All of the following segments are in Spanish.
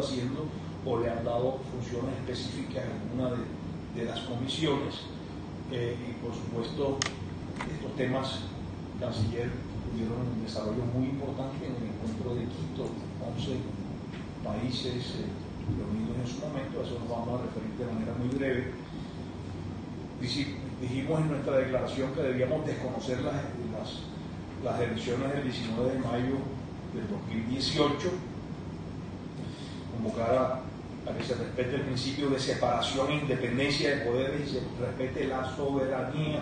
venido haciendo o le han dado funciones específicas en una de las comisiones. Y por supuesto, estos temas, canciller, tuvieron un desarrollo muy importante en el encuentro de Quito, 11 países reunidos en su momento. A eso nos vamos a referir de manera muy breve. Dijimos en nuestra declaración que debíamos desconocer las elecciones del 19 de mayo del 2018, convocar a que se respete el principio de separación e independencia de poderes y se respete la soberanía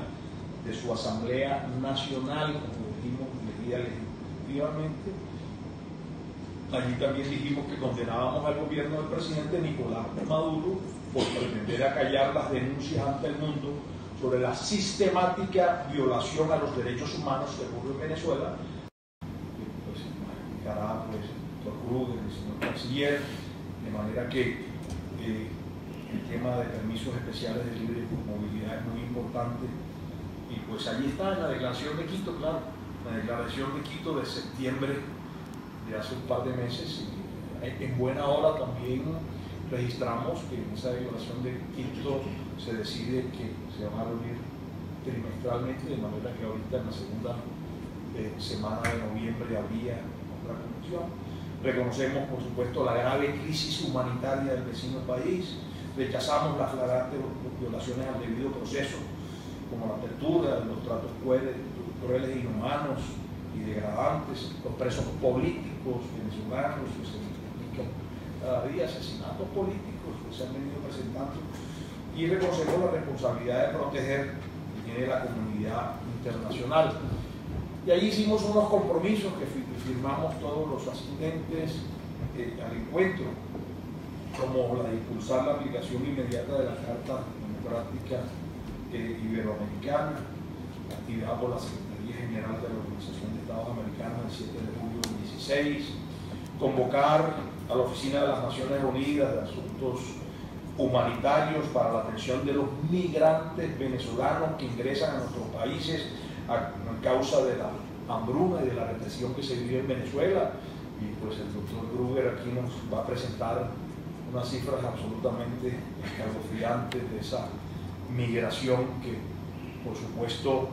de su Asamblea Nacional, como dijimos, elegida legislativamente. Allí también dijimos que condenábamos al gobierno del presidente Nicolás Maduro por pretender acallar las denuncias ante el mundo sobre la sistemática violación a los derechos humanos que ocurre en Venezuela. Pues explicará pues, el doctor Kruger, el señor canciller, de manera que el tema de permisos especiales de libre movilidad es muy importante. Y pues allí está en la declaración de Quito, claro, la declaración de Quito de septiembre de hace un par de meses. En buena hora también registramos que en esa declaración de Quito se decide que se van a reunir trimestralmente, de manera que ahorita en la segunda semana de noviembre habría otra comisión. Reconocemos, por supuesto, la grave crisis humanitaria del vecino país, rechazamos las flagrantes violaciones al debido proceso, como la apertura de los tratos crueles e inhumanos y degradantes, los presos políticos venezolanos que se multiplican cada día, asesinatos políticos que se han venido presentando, y reconocemos la responsabilidad de proteger que tiene la comunidad internacional. Y ahí hicimos unos compromisos que firmamos todos los asistentes al encuentro, como la de impulsar la aplicación inmediata de la Carta Democrática Iberoamericana, activada por la Secretaría General de la Organización de Estados Americanos el 7 de julio del 16, convocar a la Oficina de las Naciones Unidas de Asuntos Humanitarios para la atención de los migrantes venezolanos que ingresan a nuestros países a causa de la hambruna y de la represión que se vive en Venezuela. Y pues el doctor Kruger aquí nos va a presentar unas cifras absolutamente escalofriantes de esa migración que, por supuesto,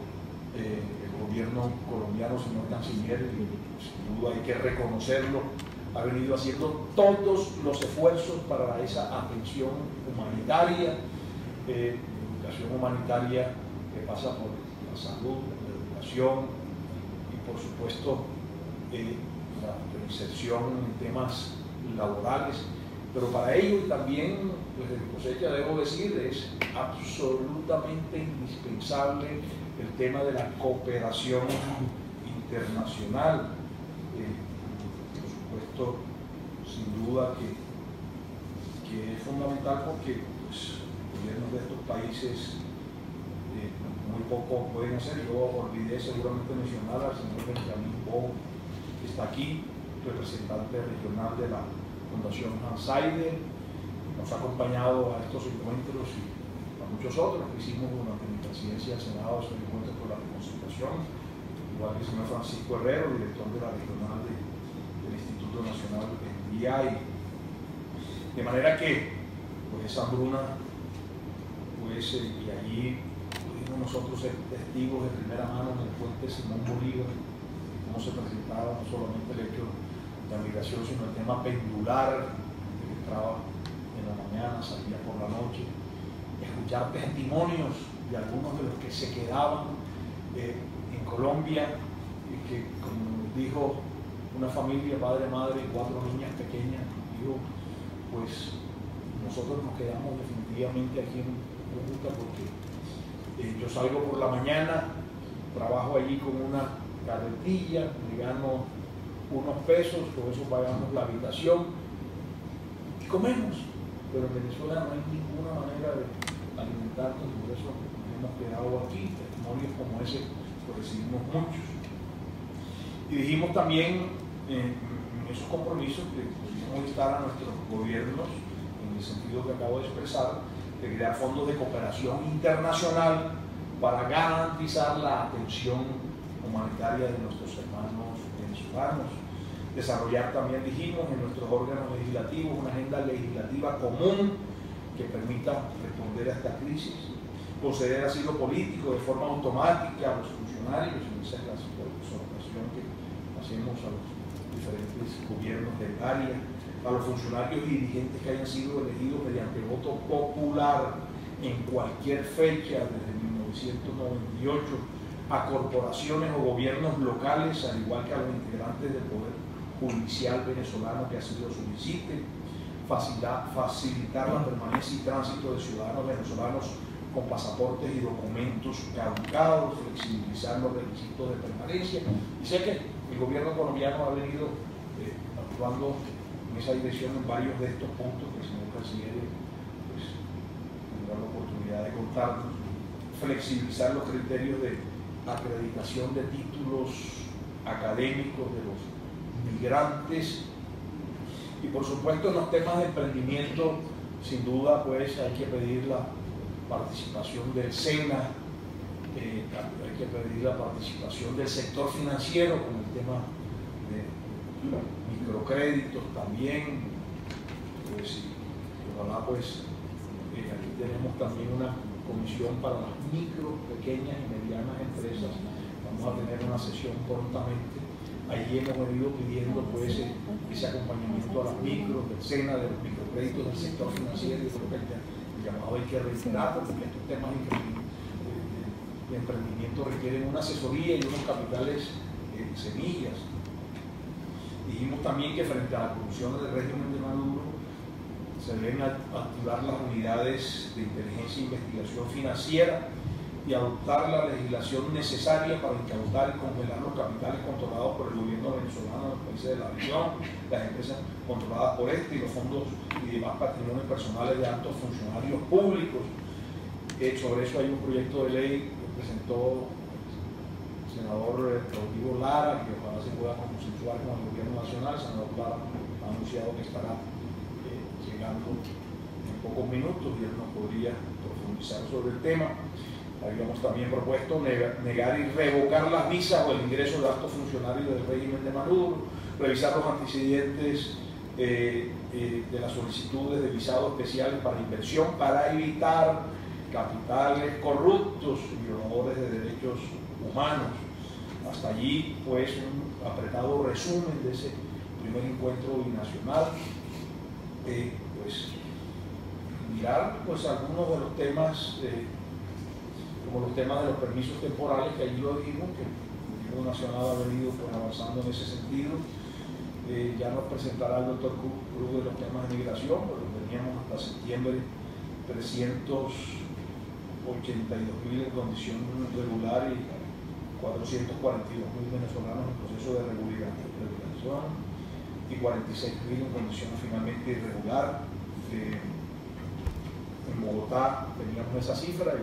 el gobierno colombiano, señor canciller, y sin duda hay que reconocerlo, ha venido haciendo todos los esfuerzos para esa atención humanitaria, educación humanitaria que pasa por la salud, la educación y, por supuesto, la inserción en temas laborales. Pero para ello, y también desde mi cosecha debo decir, es absolutamente indispensable el tema de la cooperación internacional. Por supuesto, sin duda que es fundamental porque pues, los gobiernos de estos países muy poco pueden hacer. Yo olvidé seguramente mencionar al señor Benjamín Bo, que está aquí, representante regional de la Fundación Hans Seider, nos ha acompañado a estos encuentros y a muchos otros que hicimos durante mi presidencia del Senado, esos encuentros por la reconciliación, igual que el señor Francisco Herrero, director de la regional del Instituto Nacional BI. De manera que pues esa hambruna, pues, y allí pudimos nosotros ser testigos de primera mano en el puente Simón Bolívar, cómo se presentaba no solamente el hecho la migración, sino el tema pendular, que entraba en la mañana, salía por la noche, escuchar testimonios de algunos de los que se quedaban en Colombia, y que, como dijo una familia, padre, madre y 4 niñas pequeñas, dijo, pues nosotros nos quedamos definitivamente aquí en Cúcuta porque yo salgo por la mañana, trabajo allí con una carretilla, me gano unos pesos, con eso pagamos la habitación y comemos, pero en Venezuela no hay ninguna manera de alimentarnos, por eso nos hemos quedado aquí. Testimonios como ese lo recibimos muchos. Y dijimos también en esos compromisos que podríamos instar a nuestros gobiernos, en el sentido que acabo de expresar, de crear fondos de cooperación internacional para garantizar la atención humanitaria de nuestros hermanos venezolanos. Desarrollar también, dijimos, en nuestros órganos legislativos una agenda legislativa común que permita responder a esta crisis. Conceder asilo político de forma automática a los funcionarios, y esa es la exhortación que hacemos a los diferentes gobiernos del área, a los funcionarios y dirigentes que hayan sido elegidos mediante voto popular en cualquier fecha desde 1998, a corporaciones o gobiernos locales, al igual que a los integrantes del Poder Judicial venezolano que así lo soliciten, facilitar la permanencia y tránsito de ciudadanos venezolanos con pasaportes y documentos caducados, flexibilizar los requisitos de permanencia. Y sé que el gobierno colombiano ha venido actuando en esa dirección en varios de estos puntos que el señor presidente pues, tendrá la oportunidad de contarnos. Flexibilizar los criterios de acreditación de títulos académicos de los migrantes. Y por supuesto en los temas de emprendimiento, sin duda pues hay que pedir la participación del SENA, hay que pedir la participación del sector financiero con el tema de microcréditos también, pues, y ojalá pues aquí tenemos también una comisión para las micro, pequeñas y medianas empresas. Vamos a tener una sesión prontamente. Allí hemos venido pidiendo pues ese acompañamiento a las micros, del SENA, de los microcréditos del sector financiero, y creo que el llamado hay que reiterar porque estos temas de emprendimiento requieren una asesoría y unos capitales semillas. Dijimos también que frente a la corrupción del régimen de Maduro se deben activar las unidades de inteligencia e investigación financiera y adoptar la legislación necesaria para incautar y congelar los capitales controlados por el gobierno venezolano en los países de la región, las empresas controladas por este y los fondos y demás patrimonios personales de altos funcionarios públicos. Sobre eso hay un proyecto de ley que presentó el senador Rodrigo Lara, que ojalá se pueda consensuar con el gobierno nacional. El senador Lara ha anunciado que estará llegando en pocos minutos y él nos podría profundizar sobre el tema. Habíamos también propuesto negar y revocar las visas o el ingreso de altos funcionarios del régimen de Maduro, revisar los antecedentes de las solicitudes de visados especiales para inversión para evitar capitales corruptos y violadores de derechos humanos. Hasta allí, pues, un apretado resumen de ese primer encuentro binacional. Pues, mirar pues, algunos de los temas como los temas de los permisos temporales, que allí lo dijimos, que el gobierno nacional ha venido pues, avanzando en ese sentido. Ya nos presentará el doctor Cruz de los temas de migración, pero teníamos hasta septiembre 382.000 en condición regular y 442.000 venezolanos en proceso de regulación y 46.000 en condición finalmente irregular. En Bogotá teníamos esa cifra y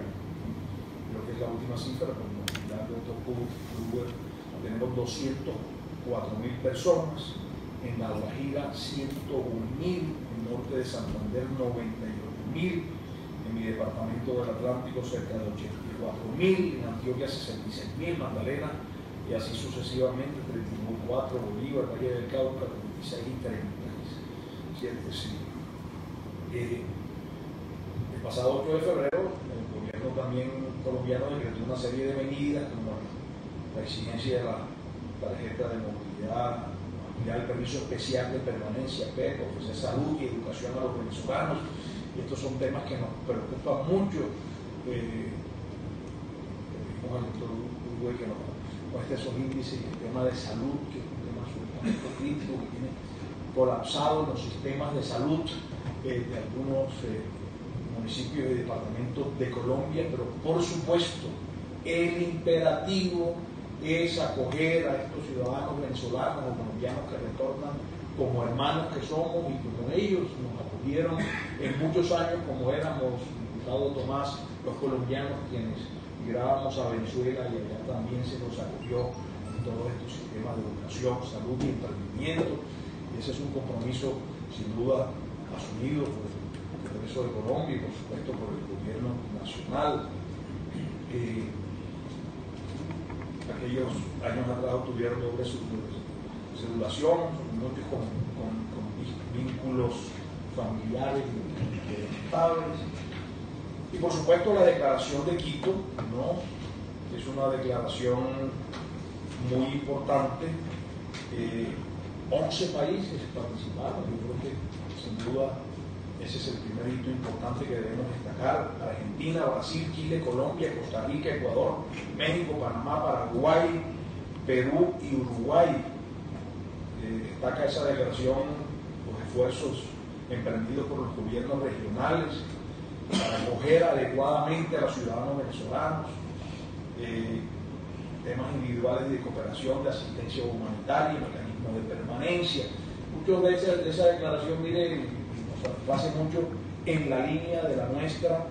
creo que es la última cifra, pero ya el doctor Kruger, tenemos 204.000 personas, en La Guajira 101.000, en el norte de Santander 98.000, en mi departamento del Atlántico cerca de 84.000, en Antioquia 66.000, Magdalena, y así sucesivamente, 34, Bolívar, Valle del Cauca, 36 y 36. El pasado 8 de febrero, el gobierno también colombiano decretó una serie de medidas como la exigencia de la tarjeta de movilidad, ampliar el permiso especial de permanencia, PEP, ofrecer salud y educación a los venezolanos. Y estos son temas que nos preocupan mucho. Dijimos al doctor Uruguay que nos muestra esos índices y el tema de salud, que es un tema absolutamente crítico, que tiene colapsado los sistemas de salud de algunos municipios y departamentos de Colombia, pero por supuesto el imperativo es acoger a estos ciudadanos venezolanos o colombianos que retornan como hermanos que somos y como ellos nos acogieron en muchos años, como éramos, diputado Tomás, los colombianos quienes migrábamos a Venezuela, y allá también se nos acogió en todos estos sistemas de educación, salud y emprendimiento. Y ese es un compromiso sin duda asumido por el Congreso de Colombia y por supuesto por el gobierno nacional. Aquellos años atrás tuvieron doble cedulación, muchos con vínculos familiares estables. Y por supuesto la Declaración de Quito, ¿no? Es una declaración muy importante. 11 países participaron. Yo creo que sin duda ese es el primer hito importante que debemos destacar. Argentina, Brasil, Chile, Colombia, Costa Rica, Ecuador, México, Panamá, Paraguay, Perú y Uruguay. Destaca esa declaración los esfuerzos emprendidos por los gobiernos regionales para acoger adecuadamente a los ciudadanos venezolanos, temas individuales de cooperación, de asistencia humanitaria, mecanismos de permanencia. Muchos de esa declaración, mire, nos satisface mucho en la línea de la nuestra,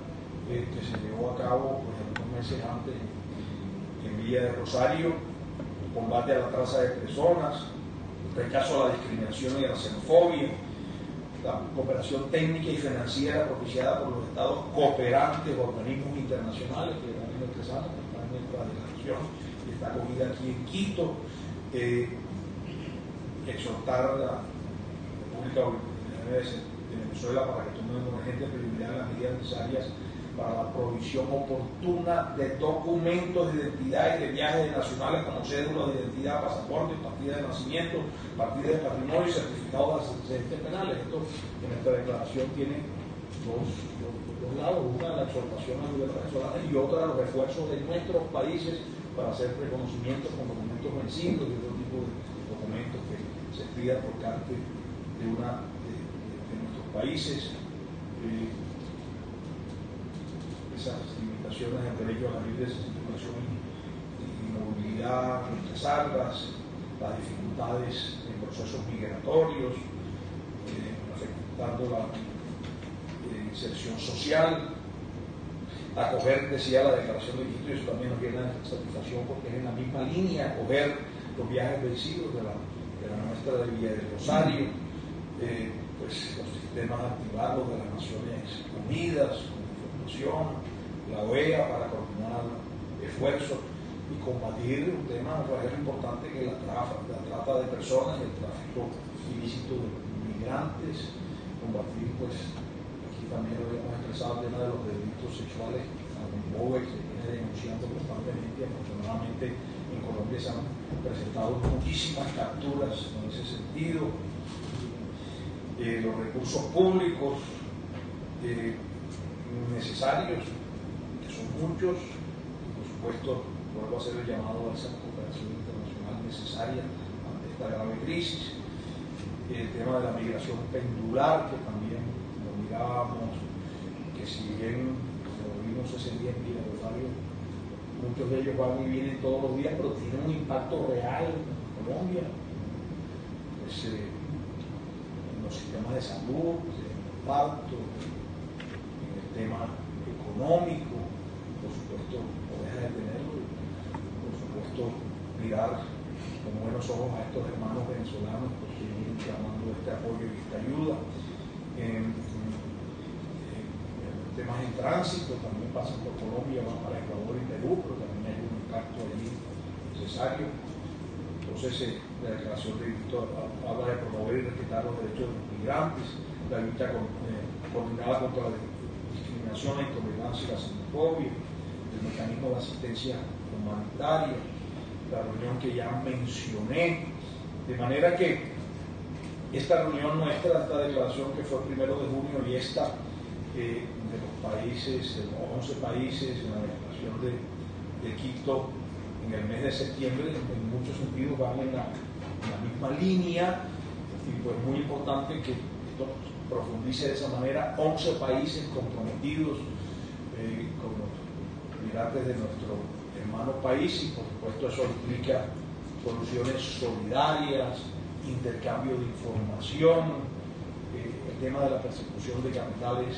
que se llevó a cabo pues, algunos meses antes en Villa de Rosario: combate a la trata de personas, rechazo a la discriminación y a la xenofobia, la cooperación técnica y financiera propiciada por los estados cooperantes, organismos internacionales, que también lo expresamos, que está en nuestra declaración y está acogida aquí en Quito. Exhortar a la República de Venezuela para que tome con urgente prioridad las medidas necesarias para la provisión oportuna de documentos de identidad y de viajes nacionales como cédulas de identidad, pasaportes, partidas de nacimiento, partidas de patrimonio y certificados de antecedentes penales. Esto en nuestra declaración tiene dos lados: una la exhortación al gobierno venezolano y otra los esfuerzos de nuestros países para hacer reconocimientos con documentos vencidos y otro tipo de documentos que se pidan por parte de nuestros países. Esas limitaciones al derecho a la libre circulación y movilidad, retrasarlas, las dificultades en procesos migratorios, afectando la inserción social, acoger, decía la Declaración de Quito, y eso también nos llena de satisfacción porque es en la misma línea, acoger los viajes vencidos de la nuestra de Villa de Rosario, pues los sistemas activados de las Naciones Unidas, con información, la OEA, para coordinar esfuerzos y combatir un tema importante que es la trata de personas, el tráfico ilícito de migrantes, combatir, pues aquí también lo habíamos expresado, el tema de los delitos sexuales, que se viene denunciando constantemente. Afortunadamente en Colombia se han presentado muchísimas capturas en ese sentido. Los recursos públicos necesarios, que son muchos, y por supuesto vuelvo a hacer el llamado a esa cooperación internacional necesaria ante esta grave crisis. El tema de la migración pendular, que también lo mirábamos, que si bien lo vimos ese día en Villa de Rosario, muchos de ellos van y vienen todos los días, pero tienen un impacto real en Colombia, pues, en los sistemas de salud, en el impacto, en el tema económico, por supuesto, no deja de tenerlo, por supuesto, mirar con buenos ojos a estos hermanos venezolanos que vienen llamando este apoyo y esta ayuda. Temas en tránsito también pasan por Colombia, van para Ecuador y Perú, pero también hay un impacto allí necesario. Entonces, la Declaración de Quito habla de promover y respetar los derechos de los migrantes, la lucha coordinada contra la discriminación, la intolerancia y la xenofobia, el mecanismo de asistencia humanitaria, la reunión que ya mencioné, de manera que esta reunión nuestra, esta declaración que fue el 1 de junio y esta de los países, de los 11 países, en la declaración de Quito en el mes de septiembre, en muchos sentidos van en la misma línea, y pues muy importante que esto profundice de esa manera. 11 países comprometidos con los migrantes de nuestro hermano país, y por supuesto eso implica soluciones solidarias, intercambio de información. El tema de la persecución de capitales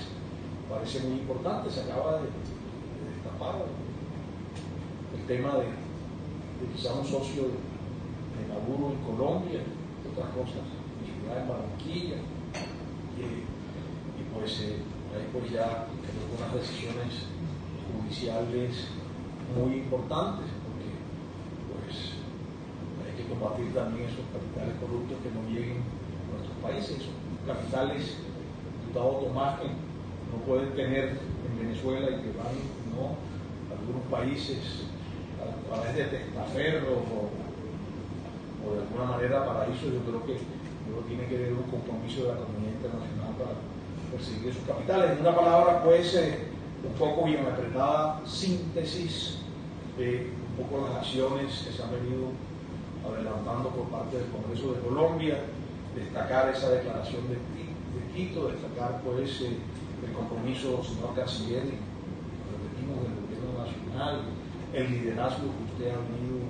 parece muy importante. Se acaba de destapar el tema de quizá un socio de Maduro en Colombia, otras cosas, en ciudad de Barranquilla, y pues ahí pues ya creo que unas decisiones judiciales muy importantes, porque pues hay que tomar combatir también esos capitales corruptos que no lleguen a nuestros países, esos capitales, diputado Tomás, que no pueden tener en Venezuela y que van, ¿no?, a algunos países a través de testaferros o de alguna manera paraísos. Yo creo que tiene que haber un compromiso de la comunidad internacional para perseguir esos capitales. En una palabra, pues, un poco bien apretada síntesis de un poco las acciones que se han venido adelantando por parte del Congreso de Colombia, destacar esa declaración de Quito, destacar pues el compromiso, señor Canciller, repetimos, del gobierno nacional, el liderazgo que usted ha venido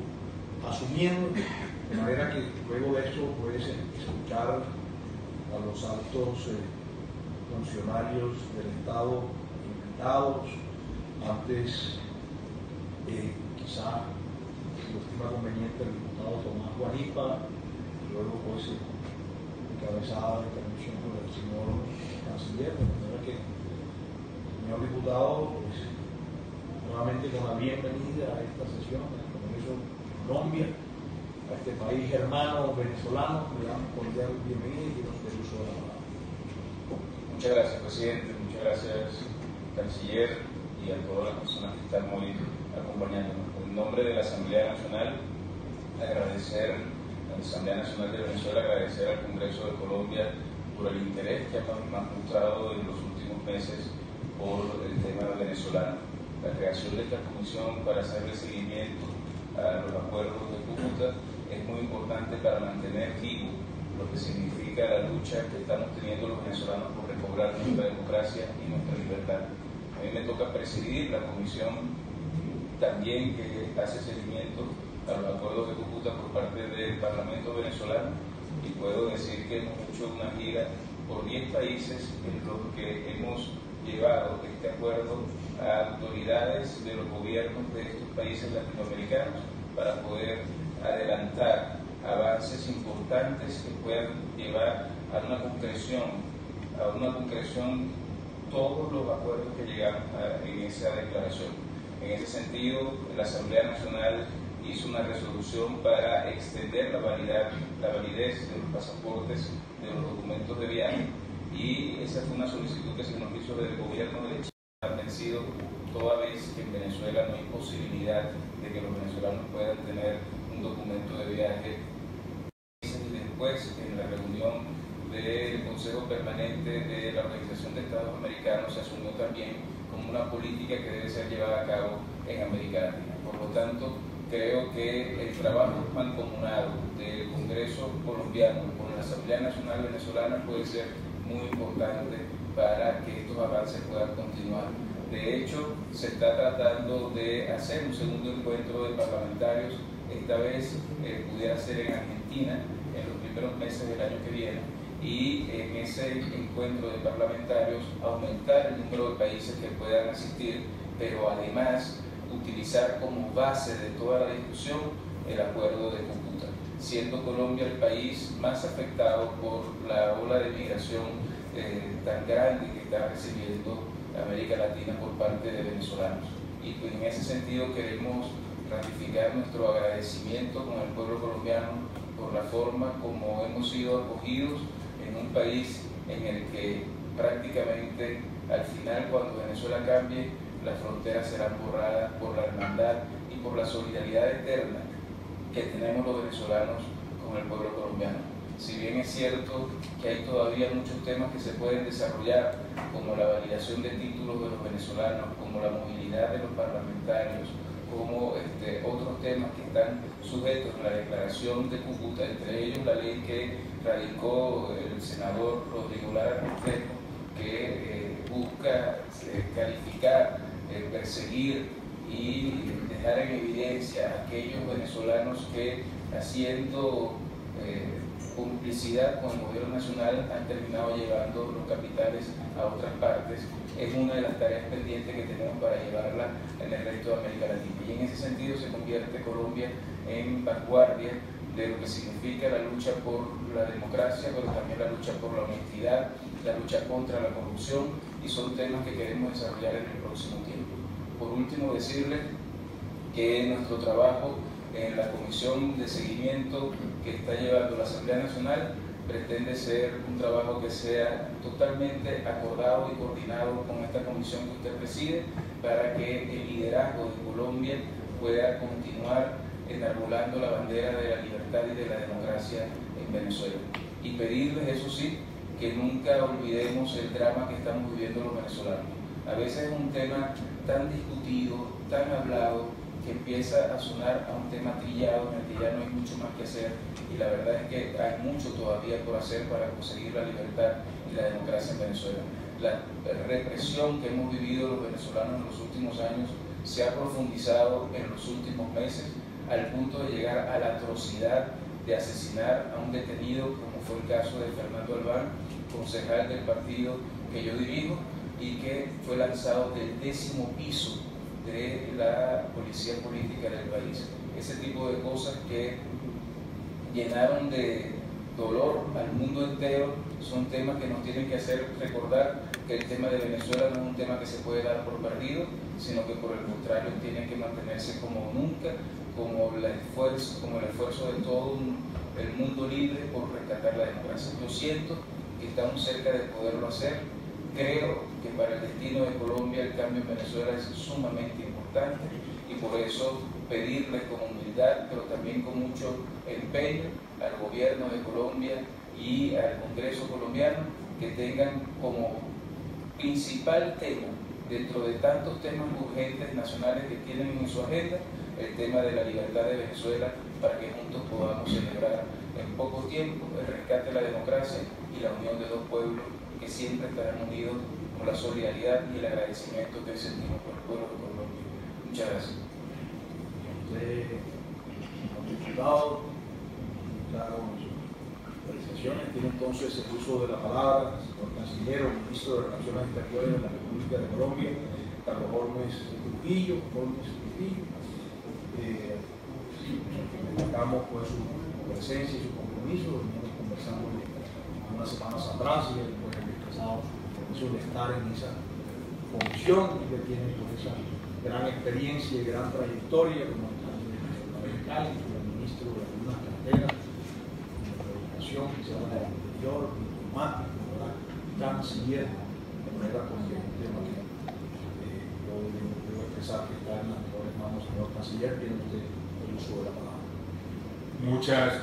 asumiendo, de manera que luego de eso puedes escuchar a los altos funcionarios del Estado invitados. Antes, quizá lo estima conveniente el diputado Tomás Guaripa, luego pues encabezada la intervención por el señor Canciller, de manera que, señor diputado, pues, nuevamente con la bienvenida a esta sesión del Congreso de Colombia, a este país hermano venezolano, le damos cordial bienvenida y nos dé uso de la palabra. Muchas gracias, presidente, muchas gracias, canciller, y a todas las personas que están hoy acompañándonos. En nombre de la Asamblea Nacional, agradecer a la Asamblea Nacional de Venezuela, agradecer al Congreso de Colombia por el interés que han mostrado en los últimos meses por el tema venezolano. La creación de esta comisión para hacerle seguimiento a los acuerdos de Cúcuta es muy importante para mantener vivo lo que significa la lucha que estamos teniendo los venezolanos por recobrar nuestra democracia y nuestra libertad. A mí me toca presidir la comisión también que hace seguimiento a los acuerdos de Cúcuta por parte del Parlamento venezolano, y puedo decir que hemos hecho una gira por 10 países en los que hemos llevado este acuerdo a autoridades de los gobiernos de estos países latinoamericanos para poder adelantar avances importantes que puedan llevar a una concreción todos los acuerdos que llegamos en esa declaración. En ese sentido, la Asamblea Nacional hizo una resolución para extender la validez de los pasaportes, de los documentos de viaje, y esa fue una solicitud que se nos hizo del gobierno de Chile, han vencido, toda vez que en Venezuela no hay posibilidad de que los venezolanos puedan tener un documento de viaje. Después, en la reunión del Consejo Permanente de la Organización de Estados Americanos, se asumió también como una política que debe ser llevada a cabo en América Latina. Por lo tanto, creo que el trabajo mancomunado del Congreso colombiano con la Asamblea Nacional Venezolana puede ser muy importante para que estos avances puedan continuar. De hecho, se está tratando de hacer un segundo encuentro de parlamentarios, esta vez pudiera ser en Argentina, en los primeros meses del año que viene, y en ese encuentro de parlamentarios aumentar el número de países que puedan asistir, pero además utilizar como base de toda la discusión el acuerdo de Cúcuta, siendo Colombia el país más afectado por la ola de migración tan grande que está recibiendo América Latina por parte de venezolanos. Y pues, en ese sentido queremos ratificar nuestro agradecimiento con el pueblo colombiano por la forma como hemos sido acogidos en un país en el que prácticamente al final, cuando Venezuela cambie, las fronteras serán borradas por la hermandad y por la solidaridad eterna que tenemos los venezolanos con el pueblo colombiano. Si bien es cierto que hay todavía muchos temas que se pueden desarrollar, como la validación de títulos de los venezolanos, como la movilidad de los parlamentarios, como otros temas que están sujetos a la declaración de Cúcuta, entre ellos la ley que radicó el senador Rodrigo Lara Restrepo, que busca calificar, perseguir y dejar en evidencia a aquellos venezolanos que, haciendo complicidad con el gobierno nacional, han terminado llevando los capitales a otras partes. Es una de las tareas pendientes que tenemos para llevarla en el resto de América Latina, y en ese sentido se convierte Colombia en vanguardia de lo que significa la lucha por la democracia, pero también la lucha por la honestidad, la lucha contra la corrupción, y son temas que queremos desarrollar en el próximo tiempo. Por último, decirles que nuestro trabajo en la comisión de seguimiento que está llevando la Asamblea Nacional pretende ser un trabajo que sea totalmente acordado y coordinado con esta comisión que usted preside para que el liderazgo de Colombia pueda continuar enarbolando la bandera de la libertad y de la democracia en Venezuela. Y pedirles, eso sí, que nunca olvidemos el drama que estamos viviendo los venezolanos. A veces es un tema tan discutido, tan hablado, que empieza a sonar a un tema trillado en el que ya no hay mucho más que hacer, y la verdad es que hay mucho todavía por hacer para conseguir la libertad y la democracia en Venezuela. La represión que hemos vivido los venezolanos en los últimos años se ha profundizado en los últimos meses al punto de llegar a la atrocidad de asesinar a un detenido, como fue el caso de Fernando Albán, concejal del partido que yo dirijo, y que fue lanzado del 10º piso de la policía política del país. Ese tipo de cosas que llenaron de dolor al mundo entero son temas que nos tienen que hacer recordar que el tema de Venezuela no es un tema que se puede dar por perdido, sino que por el contrario tiene que mantenerse como nunca, como el esfuerzo de todo el mundo libre por rescatar la democracia. Yo siento que estamos cerca de poderlo hacer. Creo que para el destino de Colombia el cambio en Venezuela es sumamente importante, y por eso pedirles con humildad, pero también con mucho empeño al gobierno de Colombia y al Congreso colombiano que tengan como principal tema, dentro de tantos temas urgentes nacionales que tienen en su agenda, el tema de la libertad de Venezuela, para que juntos podamos celebrar en poco tiempo el rescate de la democracia y la unión de dos pueblos que siempre estarán unidos con la solidaridad y el agradecimiento que sentimos por el pueblo de Colombia. Muchas gracias. Señor diputado, claro, apreciaciones. Tiene entonces el uso de la palabra el señor canciller o ministro de Relaciones Exteriores de la República de Colombia, Carlos Holmes Trujillo. Destacamos pues su presencia y su compromiso. Venimos conversando unas semanas atrás y él pues ha expresado su compromiso de estar en esa comisión, y que tiene pues esa gran experiencia y gran trayectoria como alcalde de Cali, como ministro de algunas carteras, como de educación, quizás de interior, diplomático, canciller, de manera con el tema que yo debo expresar que está en las mejores manos, señor canciller. Tiene usted el uso de la palabra. Muchas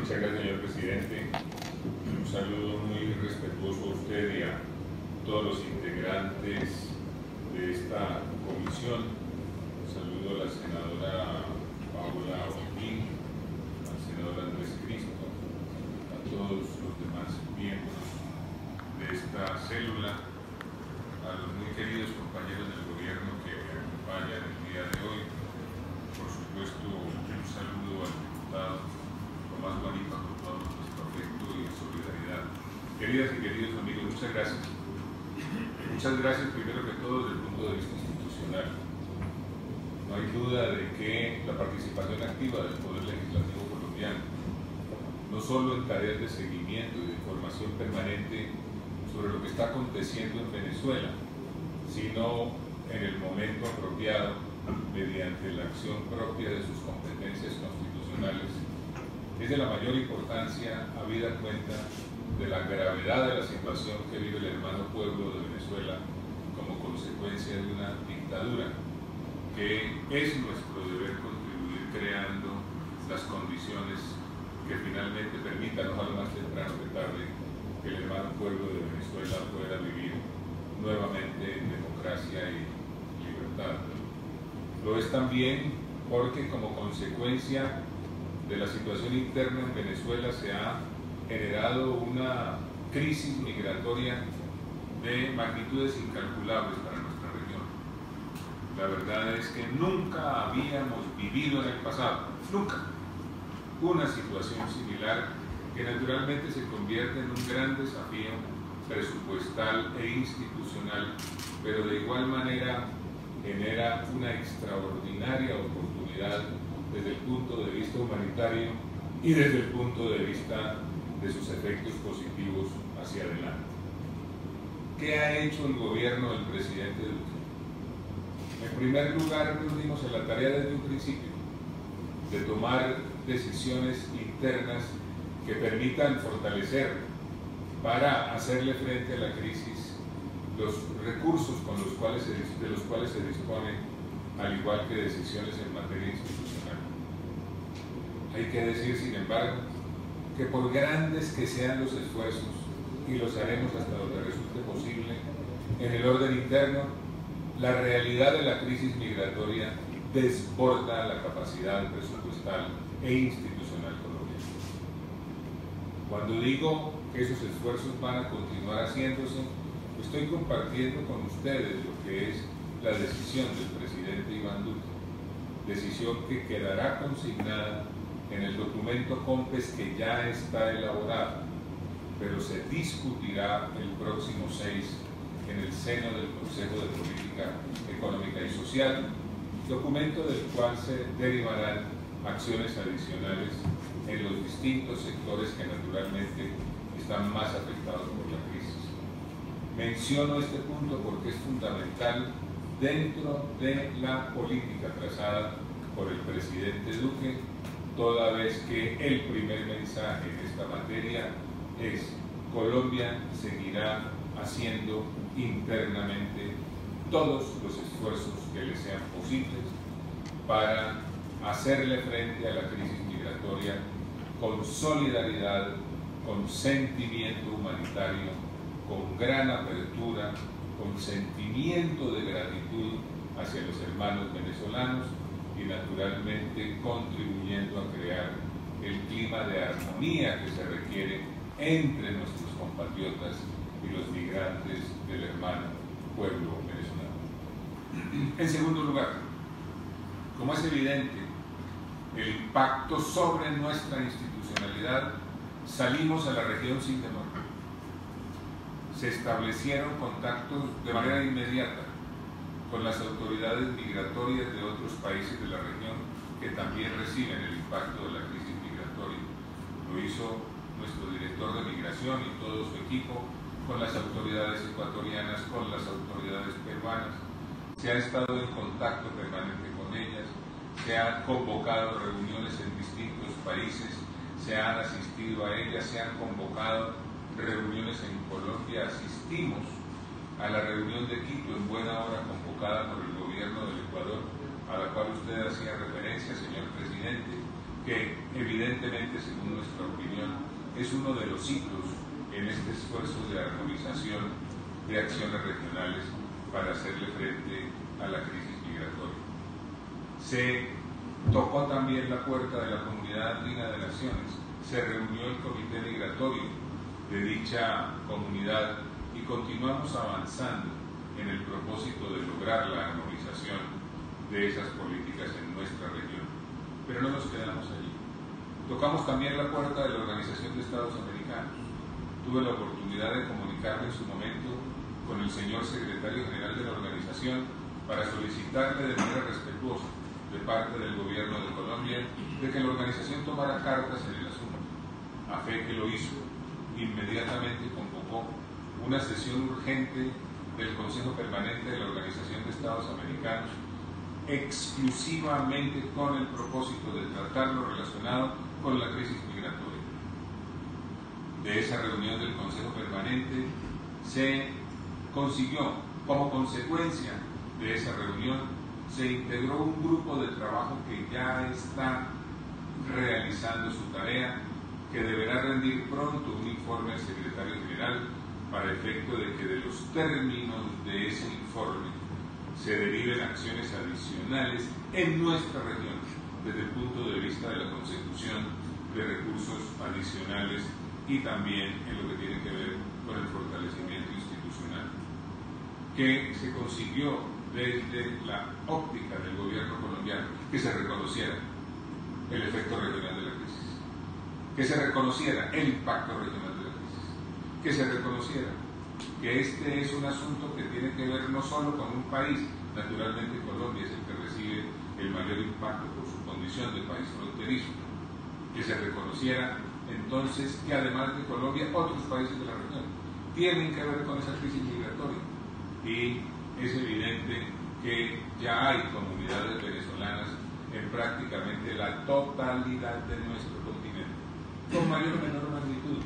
gracias, señor presidente. Un saludo muy respetuoso a usted y a todos los integrantes de esta comisión. Un saludo a la senadora Paula Holguín, al senador Andrés Cristo, a todos los demás miembros de esta célula, a los muy queridos compañeros del gobierno que me acompañan el día de hoy. Por supuesto, un saludo al diputado Tomás Guanipa con todo nuestro afecto y solidaridad. Queridas y queridos amigos, muchas gracias. Muchas gracias primero que todo desde el punto de vista institucional. No hay duda de que la participación activa del Poder Legislativo colombiano, no solo en tareas de seguimiento y de información permanente sobre lo que está aconteciendo en Venezuela, sino en el momento apropiado, mediante la acción propia de sus competencias constitucionales, es de la mayor importancia, habida cuenta de la gravedad de la situación que vive el hermano pueblo de Venezuela como consecuencia de una dictadura, que es nuestro deber contribuir creando las condiciones que finalmente permitan, ojalá más temprano que tarde, que el hermano pueblo de Venezuela pueda vivir nuevamente en democracia y libertad. Lo es también porque, como consecuencia de la situación interna en Venezuela, se ha generado una crisis migratoria de magnitudes incalculables para nuestra región. La verdad es que nunca habíamos vivido en el pasado, nunca, una situación similar, que naturalmente se convierte en un gran desafío presupuestal e institucional, pero de igual manera genera una extraordinaria oportunidad desde el punto de vista humanitario y desde el punto de vista de sus efectos positivos hacia adelante. ¿Qué ha hecho el gobierno del presidente Duque? En primer lugar, nos dimos en la tarea desde un principio de tomar decisiones internas que permitan fortalecer para hacerle frente a la crisis los recursos de los cuales se dispone, al igual que decisiones en materia institucional. Hay que decir, sin embargo, que por grandes que sean los esfuerzos, y los haremos hasta donde resulte posible, en el orden interno, la realidad de la crisis migratoria desborda la capacidad presupuestal e institucional colombiana. Cuando digo que esos esfuerzos van a continuar haciéndose, estoy compartiendo con ustedes lo que es la decisión del presidente Iván Duque, decisión que quedará consignada en el documento COMPES que ya está elaborado, pero se discutirá el próximo 6 en el seno del Consejo de Política Económica y Social, documento del cual se derivarán acciones adicionales en los distintos sectores que naturalmente están más afectados por la crisis. Menciono este punto porque es fundamental dentro de la política trazada por el presidente Duque, toda vez que el primer mensaje en esta materia es: Colombia seguirá haciendo internamente todos los esfuerzos que le sean posibles para hacerle frente a la crisis migratoria con solidaridad, con sentimiento humanitario, con gran apertura, con sentimiento de gratitud hacia los hermanos venezolanos y naturalmente contribuyendo a crear el clima de armonía que se requiere entre nuestros compatriotas y los migrantes del hermano pueblo venezolano. En segundo lugar, como es evidente el impacto sobre nuestra institucionalidad, salimos a la región sin temor. Se establecieron contactos de manera inmediata con las autoridades migratorias de otros países de la región que también reciben el impacto de la crisis migratoria. Lo hizo nuestro director de migración y todo su equipo con las autoridades ecuatorianas, con las autoridades peruanas. Se ha estado en contacto permanente con ellas, se han convocado reuniones en distintos países, se han asistido a ellas, se han convocado reuniones en Colombia. Asistimos a la reunión de Quito en buena hora convocada por el gobierno del Ecuador, a la cual usted hacía referencia, señor presidente, que evidentemente, según nuestra opinión, es uno de los hitos en este esfuerzo de armonización de acciones regionales para hacerle frente a la crisis migratoria. Se tocó también la puerta de la Comunidad Andina de Naciones, se reunió el Comité Migratorio de dicha comunidad y continuamos avanzando en el propósito de lograr la armonización de esas políticas en nuestra región. Pero no nos quedamos allí. Tocamos también la puerta de la Organización de Estados Americanos. Tuve la oportunidad de comunicarme en su momento con el señor secretario general de la organización para solicitarle de manera respetuosa de parte del gobierno de Colombia de que la organización tomara cartas en el asunto. A fe que lo hizo, inmediatamente convocó una sesión urgente del Consejo Permanente de la Organización de Estados Americanos exclusivamente con el propósito de tratar lo relacionado con la crisis migratoria. De esa reunión del Consejo Permanente se consiguió, como consecuencia de esa reunión, se integró un grupo de trabajo que ya está realizando su tarea, que deberá rendir pronto un informe al secretario general para efecto de que de los términos de ese informe se deriven acciones adicionales en nuestra región desde el punto de vista de la consecución de recursos adicionales y también en lo que tiene que ver con el fortalecimiento institucional, que se consiguió desde la óptica del gobierno colombiano, que se reconociera el efecto regional de la crisis, que se reconociera el impacto regional de la crisis, que se reconociera que este es un asunto que tiene que ver no solo con un país, naturalmente Colombia es el que recibe el mayor impacto por su condición de país fronterizo, que se reconociera entonces que además de Colombia, otros países de la región tienen que ver con esa crisis migratoria. Y es evidente que ya hay comunidades venezolanas en prácticamente la globalidad de nuestro continente, con mayor o menor magnitud,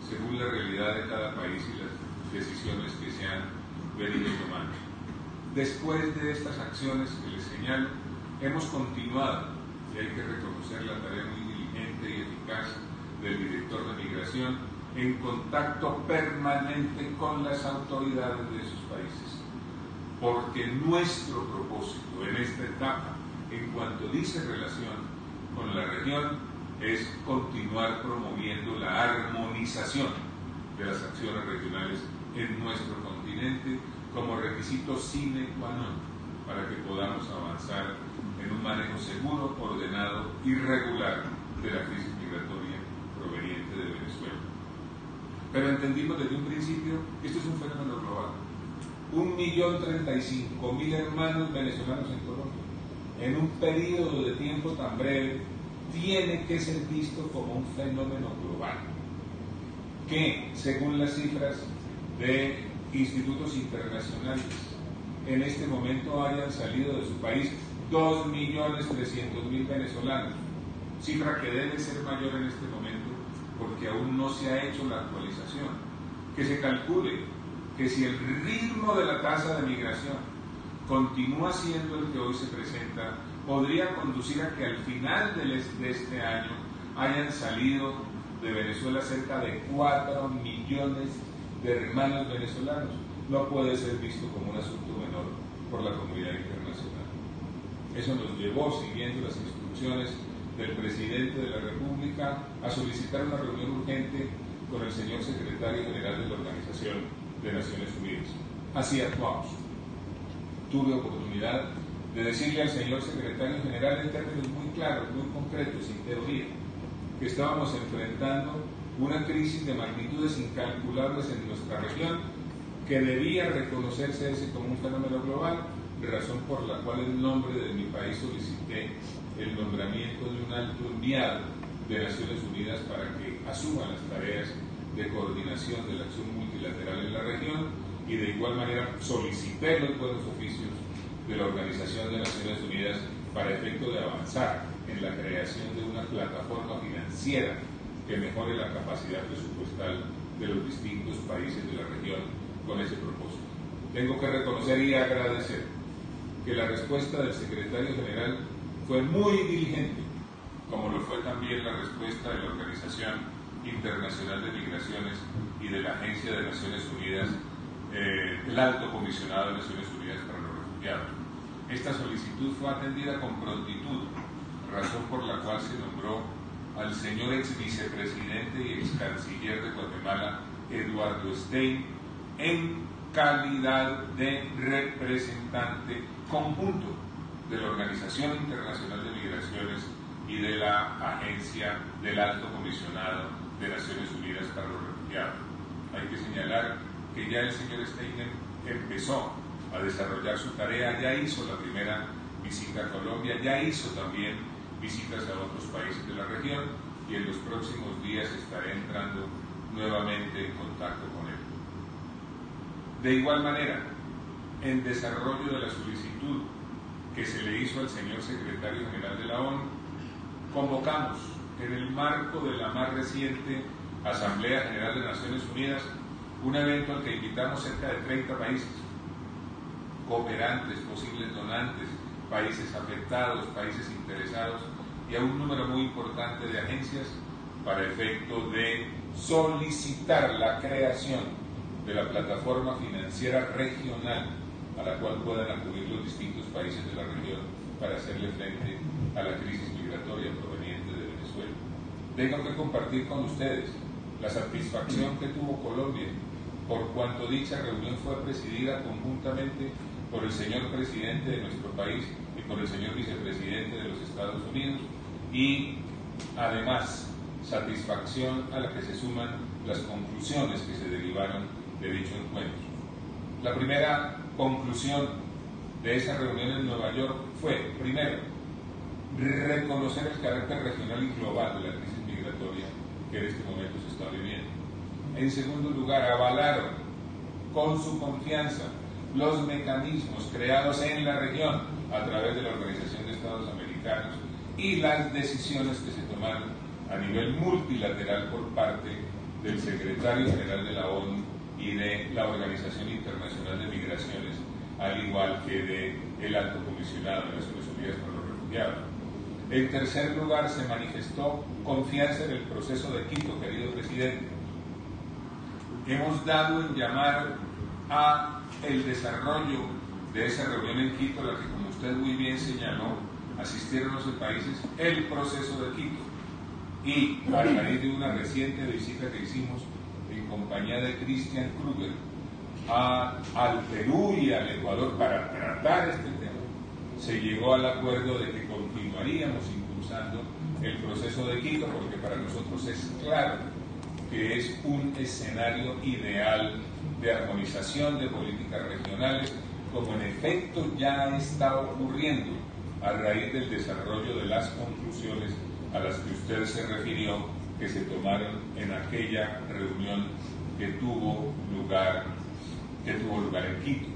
según la realidad de cada país y las decisiones que se han venido tomando. Después de estas acciones que les señalo, hemos continuado, y hay que reconocer la tarea muy diligente y eficaz del director de Migración, en contacto permanente con las autoridades de esos países, porque nuestro propósito en esta etapa, en cuanto dice relación con la región, es continuar promoviendo la armonización de las acciones regionales en nuestro continente como requisito sine qua non para que podamos avanzar en un manejo seguro, ordenado y regular de la crisis migratoria proveniente de Venezuela. Pero entendimos desde un principio que esto es un fenómeno global. 1.035.000 hermanos venezolanos en Colombia, en un periodo de tiempo tan breve, tiene que ser visto como un fenómeno global, que según las cifras de institutos internacionales, en este momento hayan salido de su país 2.300.000 venezolanos, cifra que debe ser mayor en este momento porque aún no se ha hecho la actualización. Que se calcule que si el ritmo de la tasa de migración continúa siendo el que hoy se presenta, podría conducir a que al final de este año hayan salido de Venezuela cerca de 4 millones de hermanos venezolanos. No puede ser visto como un asunto menor por la comunidad internacional. Eso nos llevó, siguiendo las instrucciones del presidente de la República, a solicitar una reunión urgente con el señor secretario general de la Organización de Naciones Unidas. Así actuamos. Tuve oportunidad de decirle al señor secretario general en términos muy claros, muy concretos, sin teoría, que estábamos enfrentando una crisis de magnitudes incalculables en nuestra región, que debía reconocerse ese como un fenómeno global, razón por la cual en nombre de mi país solicité el nombramiento de un alto enviado de Naciones Unidas para que asuma las tareas de coordinación de la acción multilateral en la región, y de igual manera solicité los buenos oficios de la Organización de Naciones Unidas para efecto de avanzar en la creación de una plataforma financiera que mejore la capacidad presupuestal de los distintos países de la región con ese propósito. Tengo que reconocer y agradecer que la respuesta del secretario general fue muy diligente, como lo fue también la respuesta de la Organización Internacional de Migraciones y de la Agencia de Naciones Unidas, el Alto Comisionado de Naciones Unidas para los Refugiados. Esta solicitud fue atendida con prontitud, razón por la cual se nombró al señor ex vicepresidente y ex canciller de Guatemala, Eduardo Stein, en calidad de representante conjunto de la Organización Internacional de Migraciones y de la Agencia del Alto Comisionado de Naciones Unidas para los Refugiados. Hay que señalar que ya el señor Steiner empezó a desarrollar su tarea, ya hizo la primera visita a Colombia, ya hizo también visitas a otros países de la región, y en los próximos días estaré entrando nuevamente en contacto con él. De igual manera, en desarrollo de la solicitud que se le hizo al señor secretario general de la ONU, convocamos en el marco de la más reciente Asamblea General de Naciones Unidas un evento al que invitamos cerca de 30 países, cooperantes, posibles donantes, países afectados, países interesados, y a un número muy importante de agencias para efecto de solicitar la creación de la plataforma financiera regional a la cual puedan acudir los distintos países de la región para hacerle frente a la crisis migratoria proveniente de Venezuela. Tengo que compartir con ustedes la satisfacción que tuvo Colombia, por cuanto dicha reunión fue presidida conjuntamente por el señor presidente de nuestro país y por el señor vicepresidente de los Estados Unidos, y además satisfacción a la que se suman las conclusiones que se derivaron de dicho encuentro. La primera conclusión de esa reunión en Nueva York fue, primero, reconocer el carácter regional y global de la crisis migratoria que en este momento se está viviendo. En segundo lugar, avalaron con su confianza los mecanismos creados en la región a través de la Organización de Estados Americanos y las decisiones que se tomaron a nivel multilateral por parte del secretario general de la ONU y de la Organización Internacional de Migraciones, al igual que del Alto Comisionado de Naciones Unidas para los Refugiados. En tercer lugar, se manifestó confianza en el proceso de Quito, querido presidente. Hemos dado en llamar a el desarrollo de esa reunión en Quito, a la que, como usted muy bien señaló, asistieron 11 países, el proceso de Quito. Y a raíz de una reciente visita que hicimos en compañía de Christian Kruger al Perú y al Ecuador para tratar este tema, se llegó al acuerdo de que continuaríamos impulsando el proceso de Quito, porque para nosotros es claro que es un escenario ideal de armonización de políticas regionales, como en efecto ya está ocurriendo a raíz del desarrollo de las conclusiones a las que usted se refirió, que se tomaron en aquella reunión que tuvo lugar en Quito.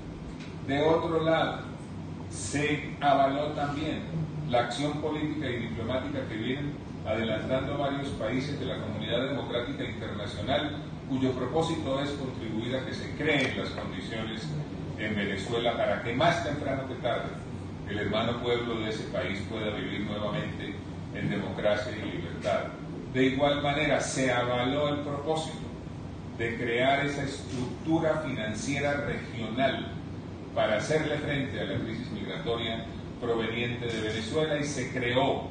De otro lado, se avaló también la acción política y diplomática que vienen adelantando varios países de la comunidad democrática internacional, cuyo propósito es contribuir a que se creen las condiciones en Venezuela para que más temprano que tarde el hermano pueblo de ese país pueda vivir nuevamente en democracia y libertad. De igual manera, se avaló el propósito de crear esa estructura financiera regional para hacerle frente a la crisis migratoria proveniente de Venezuela, y se creó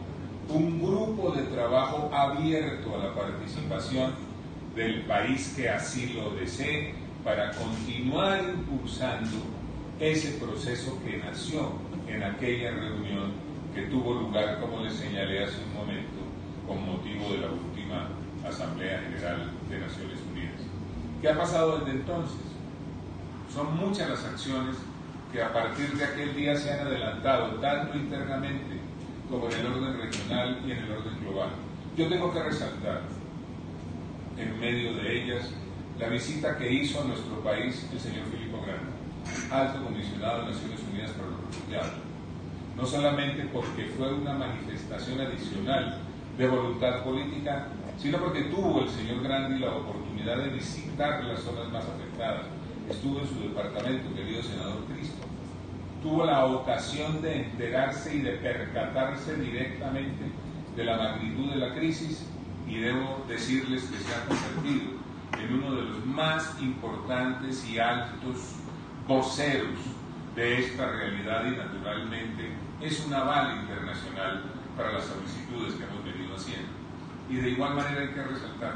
un grupo de trabajo abierto a la participación del país que así lo desee para continuar impulsando ese proceso que nació en aquella reunión que tuvo lugar, como les señalé hace un momento, con motivo de la última Asamblea General de Naciones Unidas. ¿Qué ha pasado desde entonces? Son muchas las acciones que a partir de aquel día se han adelantado, tanto internamente como en el orden regional y en el orden global. Yo tengo que resaltar, en medio de ellas, la visita que hizo a nuestro país el señor Filippo Grandi, Alto Comisionado de Naciones Unidas para los Refugiados. No solamente porque fue una manifestación adicional de voluntad política, sino porque tuvo el señor Grandi la oportunidad de visitar las zonas más afectadas. Estuvo en su departamento, querido senador Cristo. Tuvo la ocasión de enterarse y de percatarse directamente de la magnitud de la crisis, y debo decirles que se ha convertido en uno de los más importantes y altos voceros de esta realidad, y naturalmente es un aval internacional para las solicitudes que hemos venido haciendo. Y de igual manera hay que resaltar,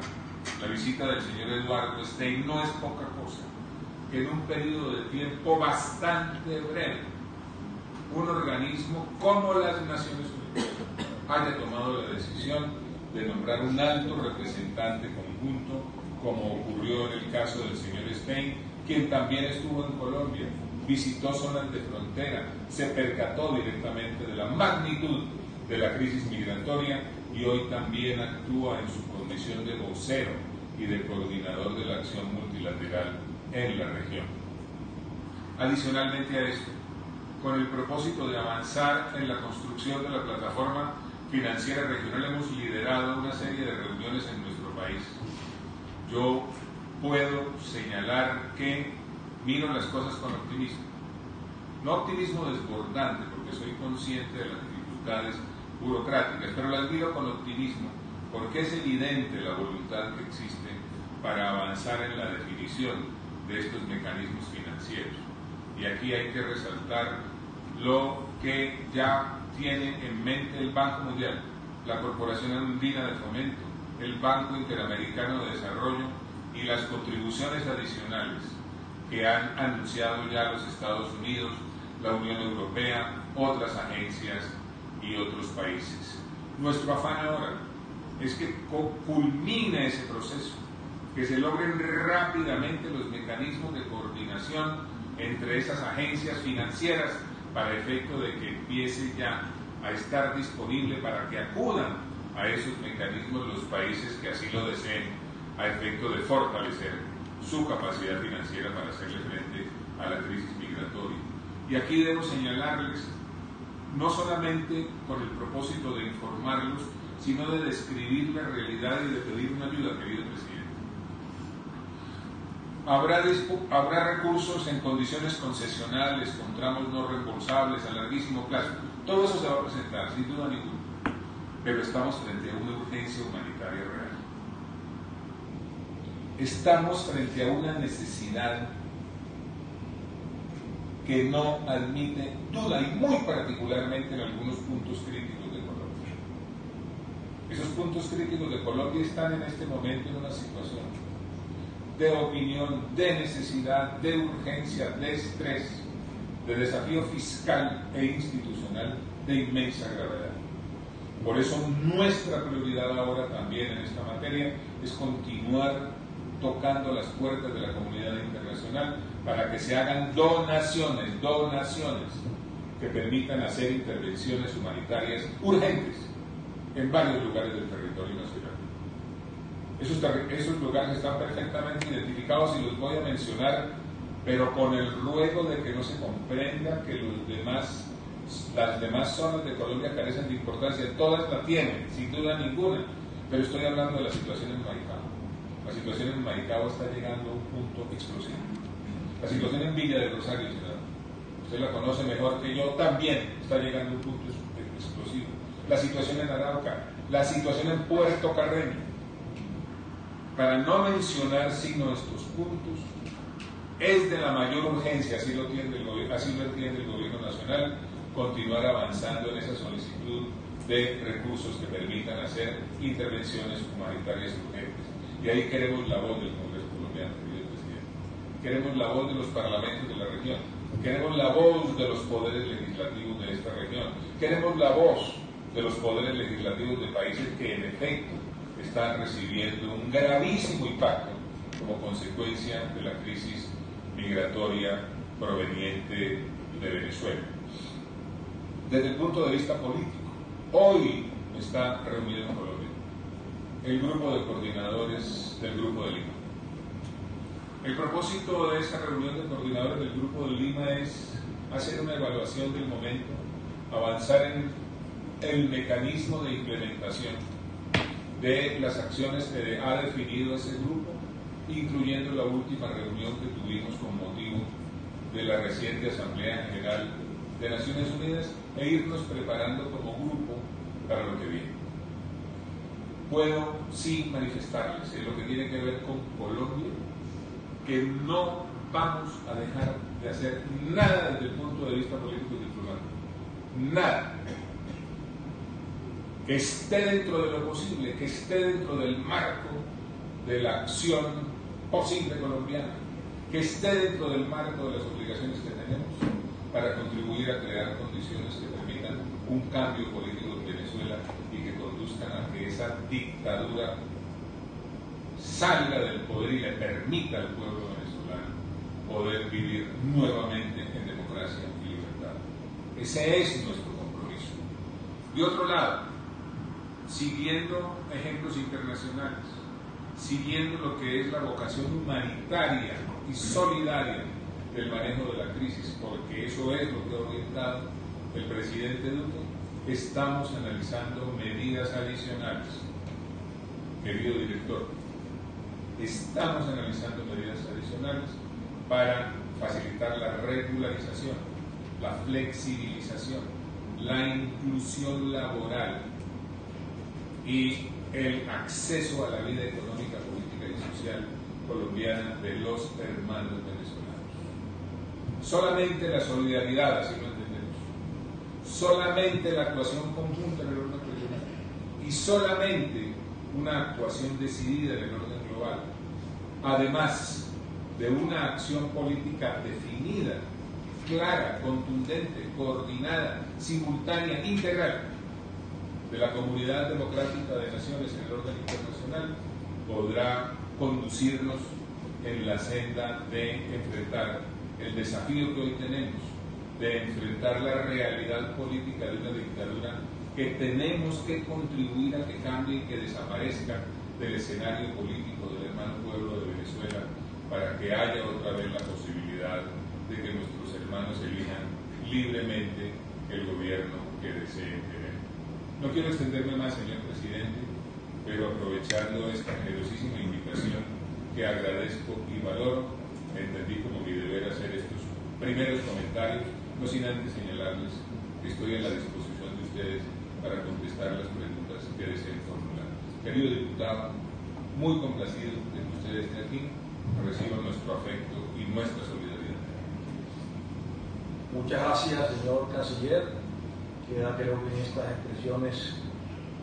la visita del señor Eduardo Stein no es poca cosa que en un periodo de tiempo bastante breve un organismo como las Naciones Unidas haya tomado la decisión de nombrar un alto representante conjunto, como ocurrió en el caso del señor Stein, quien también estuvo en Colombia, visitó zonas de frontera, se percató directamente de la magnitud de la crisis migratoria, y hoy también actúa en su condición de vocero y de coordinador de la acción multilateral en la región. Adicionalmente a esto, con el propósito de avanzar en la construcción de la plataforma financiera regional, hemos liderado una serie de reuniones en nuestro país. Yo puedo señalar que miro las cosas con optimismo. No optimismo desbordante, porque soy consciente de las dificultades burocráticas, pero las miro con optimismo, porque es evidente la voluntad que existe para avanzar en la definición de estos mecanismos financieros. Y aquí hay que resaltar lo que ya tiene en mente el Banco Mundial, la Corporación Andina de Fomento, el Banco Interamericano de Desarrollo y las contribuciones adicionales que han anunciado ya los Estados Unidos, la Unión Europea, otras agencias y otros países. Nuestro afán ahora es que culmine ese proceso, que se logren rápidamente los mecanismos de coordinación entre esas agencias financieras para efecto de que empiece ya a estar disponible para que acudan a esos mecanismos los países que así lo deseen, a efecto de fortalecer su capacidad financiera para hacerle frente a la crisis migratoria. Y aquí debo señalarles no solamente con el propósito de informarlos, sino de describir la realidad y de pedir una ayuda, querido presidente. Habrá recursos en condiciones concesionales, con tramos no reembolsables a larguísimo plazo. Todo eso se va a presentar, sin duda ninguna. Pero estamos frente a una urgencia humanitaria real. Estamos frente a una necesidad que no admite duda, y muy particularmente en algunos puntos críticos de Colombia. Esos puntos críticos de Colombia están en este momento en una situación de opinión, de necesidad, de urgencia, de estrés, de desafío fiscal e institucional de inmensa gravedad. Por eso nuestra prioridad ahora también en esta materia es continuar tocando las puertas de la comunidad internacional para que se hagan donaciones que permitan hacer intervenciones humanitarias urgentes en varios lugares del territorio nacional. Esos lugares están perfectamente identificados y los voy a mencionar, pero con el ruego de que no se comprenda que las demás zonas de Colombia carecen de importancia. Todas la tienen, sin duda ninguna, pero estoy hablando de la situación en Maricao. La situación en Maricao está llegando a un punto explosivo. La situación en Villa del Rosario, senador, usted la conoce mejor que yo, también está llegando a un punto explosivo. La situación en Arauca, la situación en Puerto Carreño. Para no mencionar sino estos puntos, es de la mayor urgencia, así lo entiende el gobierno nacional, continuar avanzando en esa solicitud de recursos que permitan hacer intervenciones humanitarias urgentes. Y ahí queremos la voz del Congreso colombiano, querido presidente. Queremos la voz de los parlamentos de la región. Queremos la voz de los poderes legislativos de esta región. Queremos la voz de los poderes legislativos de países que en efecto están recibiendo un gravísimo impacto como consecuencia de la crisis migratoria proveniente de Venezuela. Desde el punto de vista político, hoy está reunido en Colombia el grupo de coordinadores del Grupo de Lima. El propósito de esa reunión de coordinadores del Grupo de Lima es hacer una evaluación del momento, avanzar en el mecanismo de implementación de las acciones que ha definido ese grupo, incluyendo la última reunión que tuvimos con motivo de la reciente Asamblea General de Naciones Unidas, e irnos preparando como grupo para lo que viene. Puedo sí manifestarles en lo que tiene que ver con Colombia que no vamos a dejar de hacer nada desde el punto de vista político y diplomático. Nada. Que esté dentro de lo posible, que esté dentro del marco de la acción posible colombiana, que esté dentro del marco de las obligaciones que tenemos para contribuir a crear condiciones que permitan un cambio político en Venezuela y que conduzcan a que esa dictadura salga del poder y le permita al pueblo venezolano poder vivir nuevamente en democracia y libertad. Ese es nuestro compromiso. De otro lado, siguiendo ejemplos internacionales, siguiendo lo que es la vocación humanitaria y solidaria del manejo de la crisis, porque eso es lo que ha orientado el presidente Duque, estamos analizando medidas adicionales. Querido director, estamos analizando medidas adicionales para facilitar la regularización, la flexibilización, la inclusión laboral y el acceso a la vida económica, política y social colombiana de los hermanos venezolanos. Solamente la solidaridad, así lo entendemos, solamente la actuación conjunta en el orden regional y solamente una actuación decidida en el orden global, además de una acción política definida, clara, contundente, coordinada, simultánea, integral de la comunidad democrática de naciones en el orden internacional, podrá conducirnos en la senda de enfrentar el desafío que hoy tenemos, de enfrentar la realidad política de una dictadura que tenemos que contribuir a que cambie y que desaparezca del escenario político del hermano pueblo de Venezuela, para que haya otra vez la posibilidad de que nuestros hermanos elijan libremente el gobierno que deseen tener. No quiero extenderme más, señor presidente, pero aprovechando esta generosísima invitación que agradezco y valoro, entendí como mi deber hacer estos primeros comentarios, no sin antes señalarles que estoy a la disposición de ustedes para contestar las preguntas que deseen formular. Querido diputado, muy complacido de que usted esté aquí, reciba nuestro afecto y nuestra solidaridad. Muchas gracias, señor canciller. Queda, creo que en estas expresiones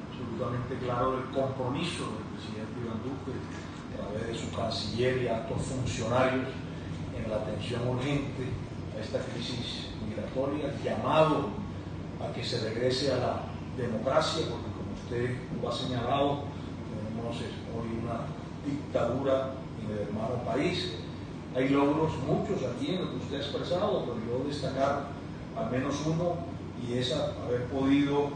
absolutamente claro el compromiso del presidente Iván Duque a través de su canciller y altos funcionarios en la atención urgente a esta crisis migratoria, llamado a que se regrese a la democracia, porque como usted lo ha señalado, tenemos hoy una dictadura en el hermano país. Hay logros muchos aquí en lo que usted ha expresado, pero yo destacar al menos uno, y es haber podido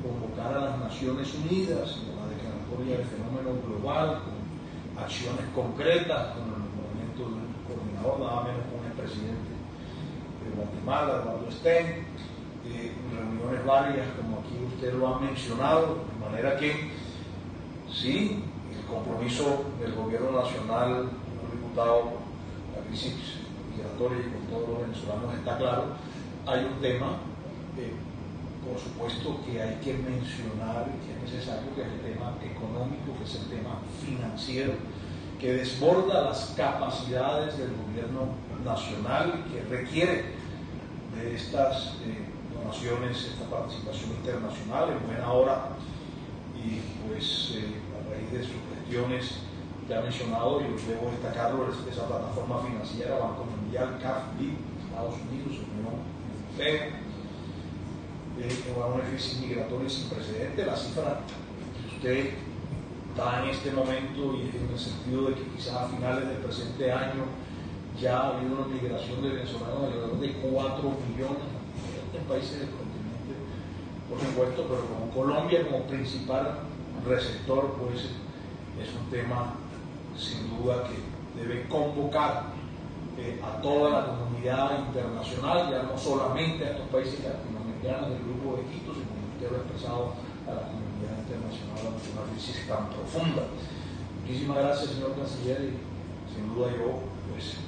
convocar a las Naciones Unidas en la declaratoria del fenómeno global, con acciones concretas, con el nombramiento de un coordinador, nada menos con el presidente de Guatemala, Eduardo Stein, reuniones varias, como aquí usted lo ha mencionado, de manera que sí, el compromiso del gobierno nacional, señor diputado, la crisis migratoria y con todos los venezolanos está claro. Hay un tema, por supuesto, que hay que mencionar y que es necesario, que es el tema económico, que es el tema financiero, que desborda las capacidades del gobierno nacional y que requiere de estas donaciones, esta participación internacional en buena hora, y pues a raíz de sus gestiones que ha mencionado, y debo destacarlo, esa plataforma financiera, Banco Mundial, CAF, BID, Estados Unidos, Unión Europea, una crisis migratoria sin precedentes. La cifra que usted da en este momento, y en el sentido de que quizás a finales del presente año ya ha habido una migración de venezolanos alrededor de 4 millones en países del continente, por supuesto, pero con Colombia como principal receptor, pues es un tema sin duda que debe convocar a toda la comunidad internacional, ya no solamente a estos países latinoamericanos del grupo de Quito, sino como usted lo ha expresado, a la comunidad internacional ante una crisis tan profunda. Muchísimas gracias, señor canciller, y sin duda yo, pues,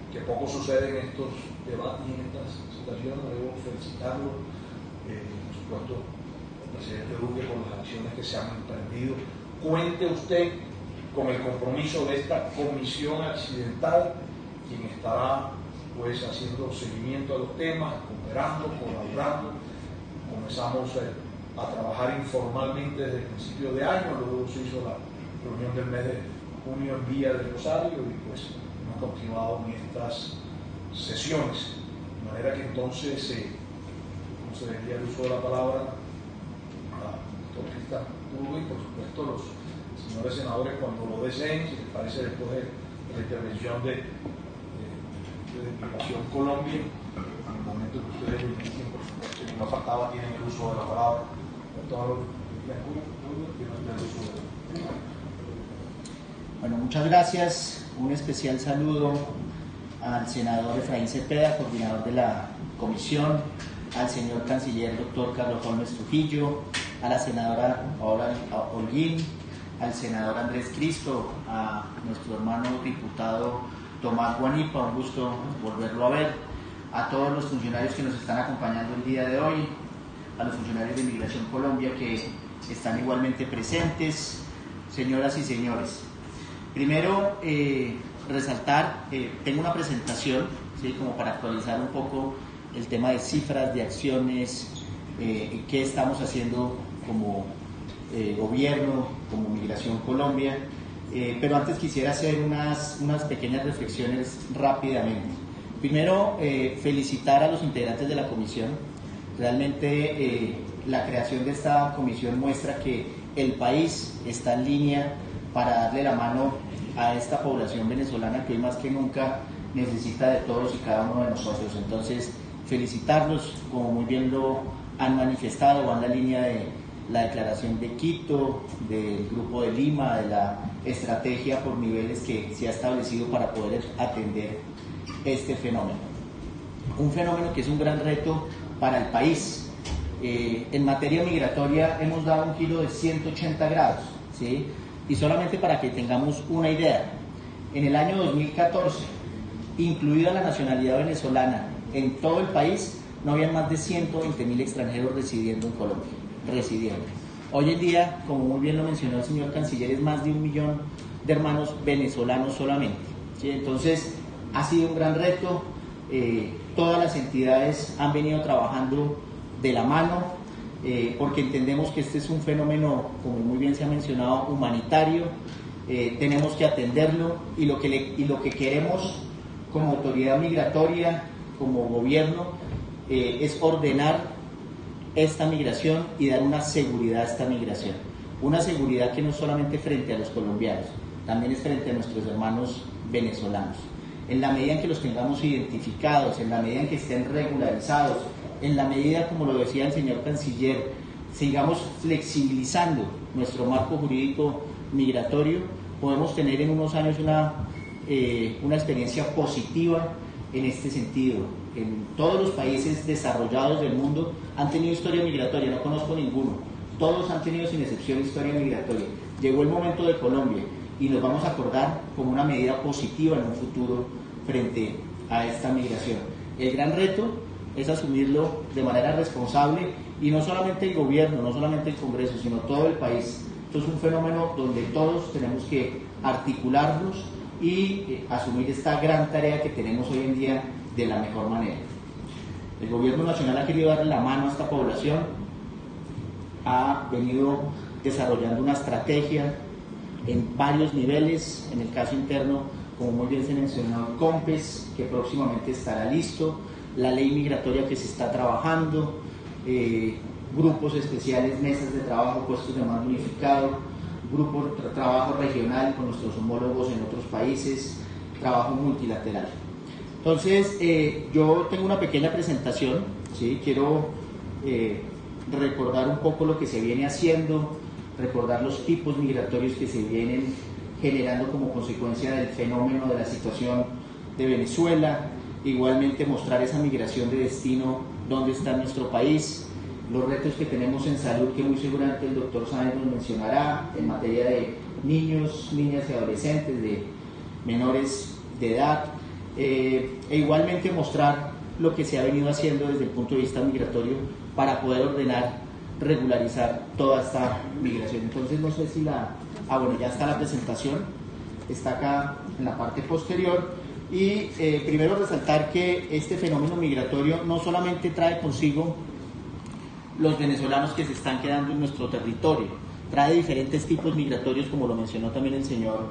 que poco sucede en estos debates y en estas situaciones, debo felicitarlo, por supuesto, al presidente Duque por las acciones que se han emprendido. Cuente usted con el compromiso de esta comisión accidental, quien estará pues haciendo seguimiento a los temas, cooperando, colaborando. Comenzamos a trabajar informalmente desde el principio de año, luego se hizo la reunión del mes de junio en Villa del Rosario y pues hemos continuado en estas sesiones. De manera que entonces, como se diría el uso de la palabra, a Torquista Urbo y por supuesto los señores senadores, cuando lo deseen, si les parece, después de la intervención de Migración Colombia, en el momento que ustedes lo inicien, por supuesto, y no faltaba, tienen el uso de la palabra. Bueno, muchas gracias. Un especial saludo al senador Efraín Cepeda, coordinador de la comisión, al señor canciller doctor Carlos Holmes Trujillo, a la senadora Paola Holguín, al senador Andrés Cristo, a nuestro hermano diputado Tomás Guanipa, un gusto volverlo a ver, a todos los funcionarios que nos están acompañando el día de hoy, a los funcionarios de Migración Colombia que están igualmente presentes, señoras y señores. Primero, resaltar, tengo una presentación, ¿sí?, como para actualizar un poco el tema de cifras, de acciones, qué estamos haciendo como gobierno, como Migración Colombia, pero antes quisiera hacer unas pequeñas reflexiones rápidamente. Primero, felicitar a los integrantes de la comisión. Realmente la creación de esta comisión muestra que el país está en línea para darle la mano a esta población venezolana que hoy más que nunca necesita de todos y cada uno de nosotros. Entonces, felicitarlos, como muy bien lo han manifestado, van en la línea de la declaración de Quito, del Grupo de Lima, de la estrategia por niveles que se ha establecido para poder atender este fenómeno. Un fenómeno que es un gran reto para el país, En materia migratoria hemos dado un giro de 180 grados, ¿sí? Y solamente para que tengamos una idea, en el año 2014, incluida la nacionalidad venezolana, en todo el país no había más de 120.000 extranjeros residiendo en Colombia, residiendo. Hoy en día, como muy bien lo mencionó el señor canciller, es más de 1 millón de hermanos venezolanos solamente, ¿sí? Entonces, ha sido un gran reto. Todas las entidades han venido trabajando de la mano, porque entendemos que este es un fenómeno, como muy bien se ha mencionado, humanitario. Tenemos que atenderlo, y lo que queremos como autoridad migratoria, como gobierno, es ordenar esta migración y dar una seguridad a esta migración. Una seguridad que no es solamente frente a los colombianos, también es frente a nuestros hermanos venezolanos. En la medida en que los tengamos identificados, en la medida en que estén regularizados, en la medida, como lo decía el señor canciller, sigamos flexibilizando nuestro marco jurídico migratorio, podemos tener en unos años una experiencia positiva en este sentido. En todos los países desarrollados del mundo han tenido historia migratoria, no conozco ninguno. Todos han tenido sin excepción historia migratoria. Llegó el momento de Colombia y nos vamos a acordar como una medida positiva en un futuro frente a esta migración. El gran reto es asumirlo de manera responsable, y no solamente el gobierno, no solamente el Congreso, sino todo el país. Esto es un fenómeno donde todos tenemos que articularnos y asumir esta gran tarea que tenemos hoy en día de la mejor manera. El gobierno nacional ha querido darle la mano a esta población, ha venido desarrollando una estrategia en varios niveles. En el caso interno, como muy bien se mencionó, el COMPES, que próximamente estará listo, la ley migratoria que se está trabajando, grupos especiales, mesas de trabajo, puestos de mando unificado, grupo de trabajo regional con nuestros homólogos en otros países, trabajo multilateral. Entonces, yo tengo una pequeña presentación, ¿sí? Quiero recordar un poco lo que se viene haciendo, recordar los tipos migratorios que se vienen generando como consecuencia del fenómeno de la situación de Venezuela, igualmente mostrar esa migración de destino, dónde está nuestro país, los retos que tenemos en salud, que muy seguramente el doctor Sáenz nos mencionará, en materia de niños, niñas y adolescentes, de menores de edad, e igualmente mostrar lo que se ha venido haciendo desde el punto de vista migratorio para poder ordenar, regularizar toda esta migración. Entonces, no sé si bueno, ya está la presentación, está acá en la parte posterior. Y primero resaltar que este fenómeno migratorio no solamente trae consigo los venezolanos que se están quedando en nuestro territorio, trae diferentes tipos migratorios, como lo mencionó también el señor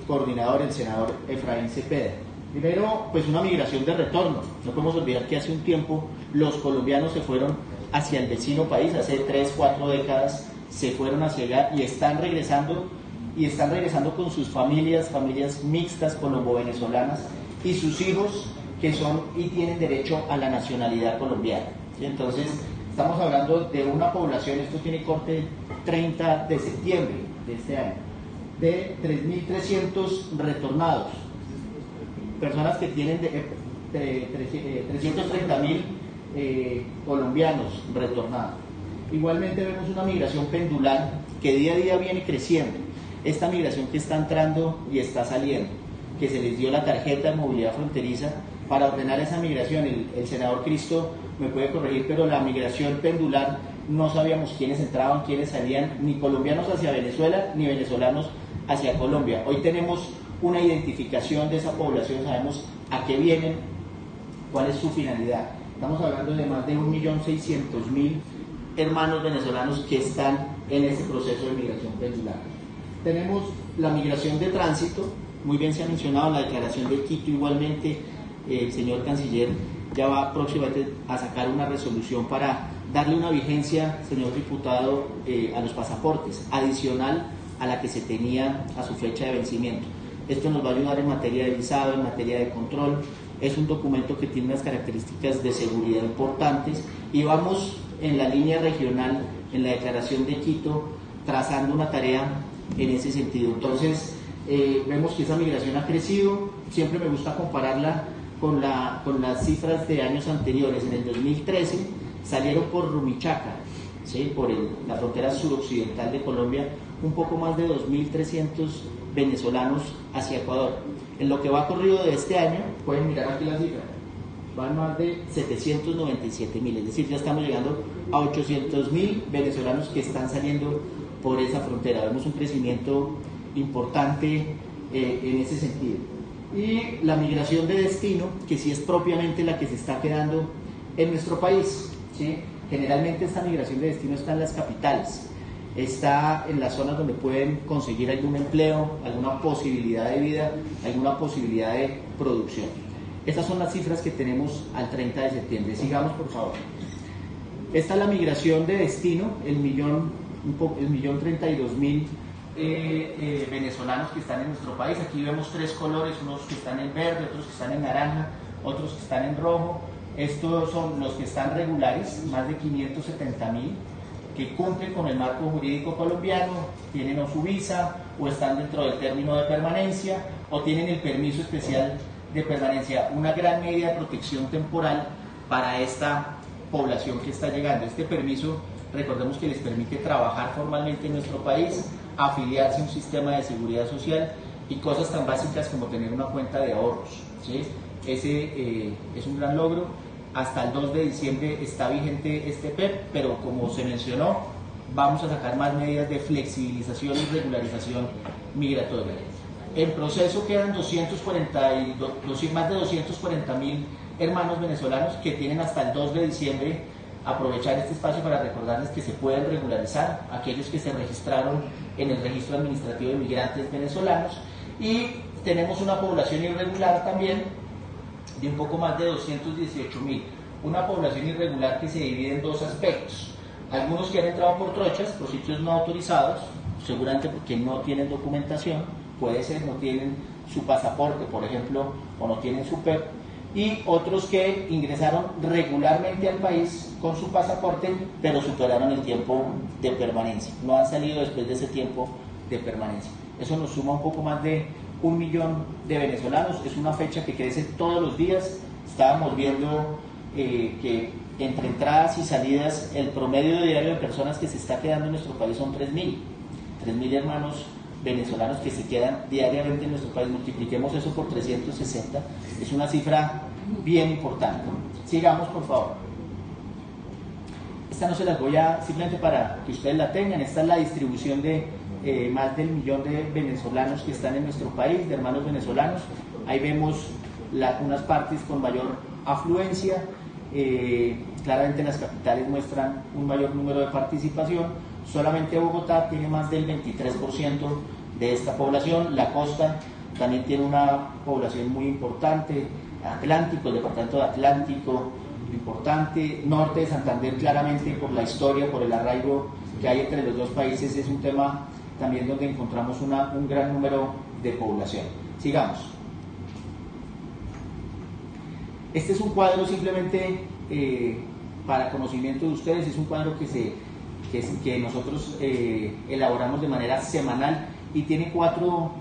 coordinador, el senador Efraín Cepeda. Primero, pues una migración de retorno. No podemos olvidar que hace un tiempo los colombianos se fueron hacia el vecino país, hace 3, 4 décadas se fueron hacia allá y están regresando con sus familias mixtas colombo-venezolanas y sus hijos que son y tienen derecho a la nacionalidad colombiana. ¿Sí? Entonces, estamos hablando de una población, esto tiene corte 30 de septiembre de este año, de 3.300 retornados, personas que tienen 330.000 colombianos retornados. Igualmente vemos una migración pendular que día a día viene creciendo. Esta migración que está entrando y está saliendo, que se les dio la tarjeta de movilidad fronteriza para ordenar esa migración. El senador Cristo me puede corregir, pero la migración pendular no sabíamos quiénes entraban, quiénes salían, ni colombianos hacia Venezuela, ni venezolanos hacia Colombia. Hoy tenemos una identificación de esa población, sabemos a qué vienen, cuál es su finalidad. Estamos hablando de más de 1.600.000 hermanos venezolanos que están en este proceso de migración pendular. Tenemos la migración de tránsito, muy bien se ha mencionado en la declaración de Quito, igualmente el señor canciller ya va próximamente a sacar una resolución para darle una vigencia, señor diputado, a los pasaportes, adicional a la que se tenía a su fecha de vencimiento. Esto nos va a ayudar en materia de visado, en materia de control. Es un documento que tiene unas características de seguridad importantes y vamos en la línea regional, en la declaración de Quito, trazando una tarea en ese sentido. Entonces, vemos que esa migración ha crecido. Siempre me gusta compararla con las cifras de años anteriores. En el 2013 salieron por Rumichaca, ¿sí? Por la frontera suroccidental de Colombia, un poco más de 2.300 venezolanos hacia Ecuador. En lo que va corrido de este año, pueden mirar aquí la cifra, van más de 797.000, es decir, ya estamos llegando a 800.000 venezolanos que están saliendo por esa frontera. Vemos un crecimiento importante en ese sentido. Y la migración de destino, que sí es propiamente la que se está quedando en nuestro país, ¿sí? Generalmente esta migración de destino está en las capitales, está en las zonas donde pueden conseguir algún empleo, alguna posibilidad de vida, alguna posibilidad de producción. Estas son las cifras que tenemos al 30 de septiembre. Sigamos, por favor. Esta es la migración de destino, el millón 32.000 venezolanos que están en nuestro país. Aquí vemos tres colores, unos que están en verde, otros que están en naranja, otros que están en rojo. Estos son los que están regulares, más de 570.000, que cumplen con el marco jurídico colombiano, tienen o su visa, o están dentro del término de permanencia, o tienen el permiso especial de permanencia, una gran medida de protección temporal para esta población que está llegando. Este permiso, recordemos que les permite trabajar formalmente en nuestro país, afiliarse a un sistema de seguridad social y cosas tan básicas como tener una cuenta de ahorros, ¿sí? Ese es un gran logro. Hasta el 2 de diciembre está vigente este PEP, pero como se mencionó, vamos a sacar más medidas de flexibilización y regularización migratoria. En proceso quedan más de 240.000 hermanos venezolanos que tienen hasta el 2 de diciembre. Aprovechar este espacio para recordarles que se pueden regularizar aquellos que se registraron en el registro administrativo de migrantes venezolanos, y tenemos una población irregular también de un poco más de 218.000, una población irregular que se divide en dos aspectos: algunos que han entrado por trochas, por sitios no autorizados, seguramente porque no tienen documentación, puede ser no tienen su pasaporte, por ejemplo, o no tienen su PEP, y otros que ingresaron regularmente al país con su pasaporte, pero superaron el tiempo de permanencia, no han salido después de ese tiempo de permanencia. Eso nos suma un poco más de 1 millón de venezolanos. Es una fecha que crece todos los días. Estábamos viendo que entre entradas y salidas el promedio diario de personas que se está quedando en nuestro país son 3.000 hermanos venezolanos que se quedan diariamente en nuestro país. Multipliquemos eso por 360, es una cifra bien importante. Sigamos, por favor. Esta no se las voy a, simplemente para que ustedes la tengan. Esta es la distribución de más del 1 millón de venezolanos que están en nuestro país, de hermanos venezolanos. Ahí vemos unas partes con mayor afluencia. Claramente las capitales muestran un mayor número de participación. Solamente Bogotá tiene más del 23% de esta población. La costa también tiene una población muy importante. Atlántico, el departamento de Atlántico, importante. Norte de Santander, claramente por la historia, por el arraigo que hay entre los dos países, es un tema también donde encontramos un gran número de población. Sigamos. Este es un cuadro simplemente para conocimiento de ustedes. Es un cuadro que nosotros elaboramos de manera semanal y tiene cuatro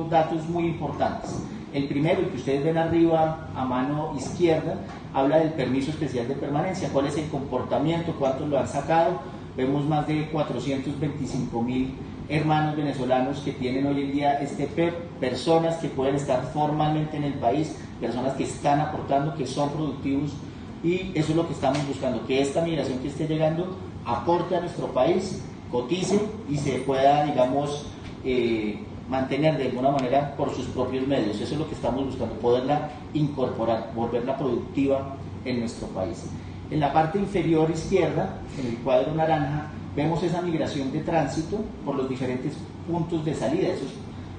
datos muy importantes. El primero, el que ustedes ven arriba a mano izquierda, habla del permiso especial de permanencia. ¿Cuál es el comportamiento? ¿Cuántos lo han sacado? Vemos más de 425.000 hermanos venezolanos que tienen hoy en día este PEP, personas que pueden estar formalmente en el país, personas que están aportando, que son productivos, y eso es lo que estamos buscando, que esta migración que esté llegando aporte a nuestro país, cotice y se pueda, digamos, mantener de alguna manera por sus propios medios. Eso es lo que estamos buscando, poderla incorporar, volverla productiva en nuestro país. En la parte inferior izquierda, en el cuadro naranja, vemos esa migración de tránsito por los diferentes puntos de salida. Esos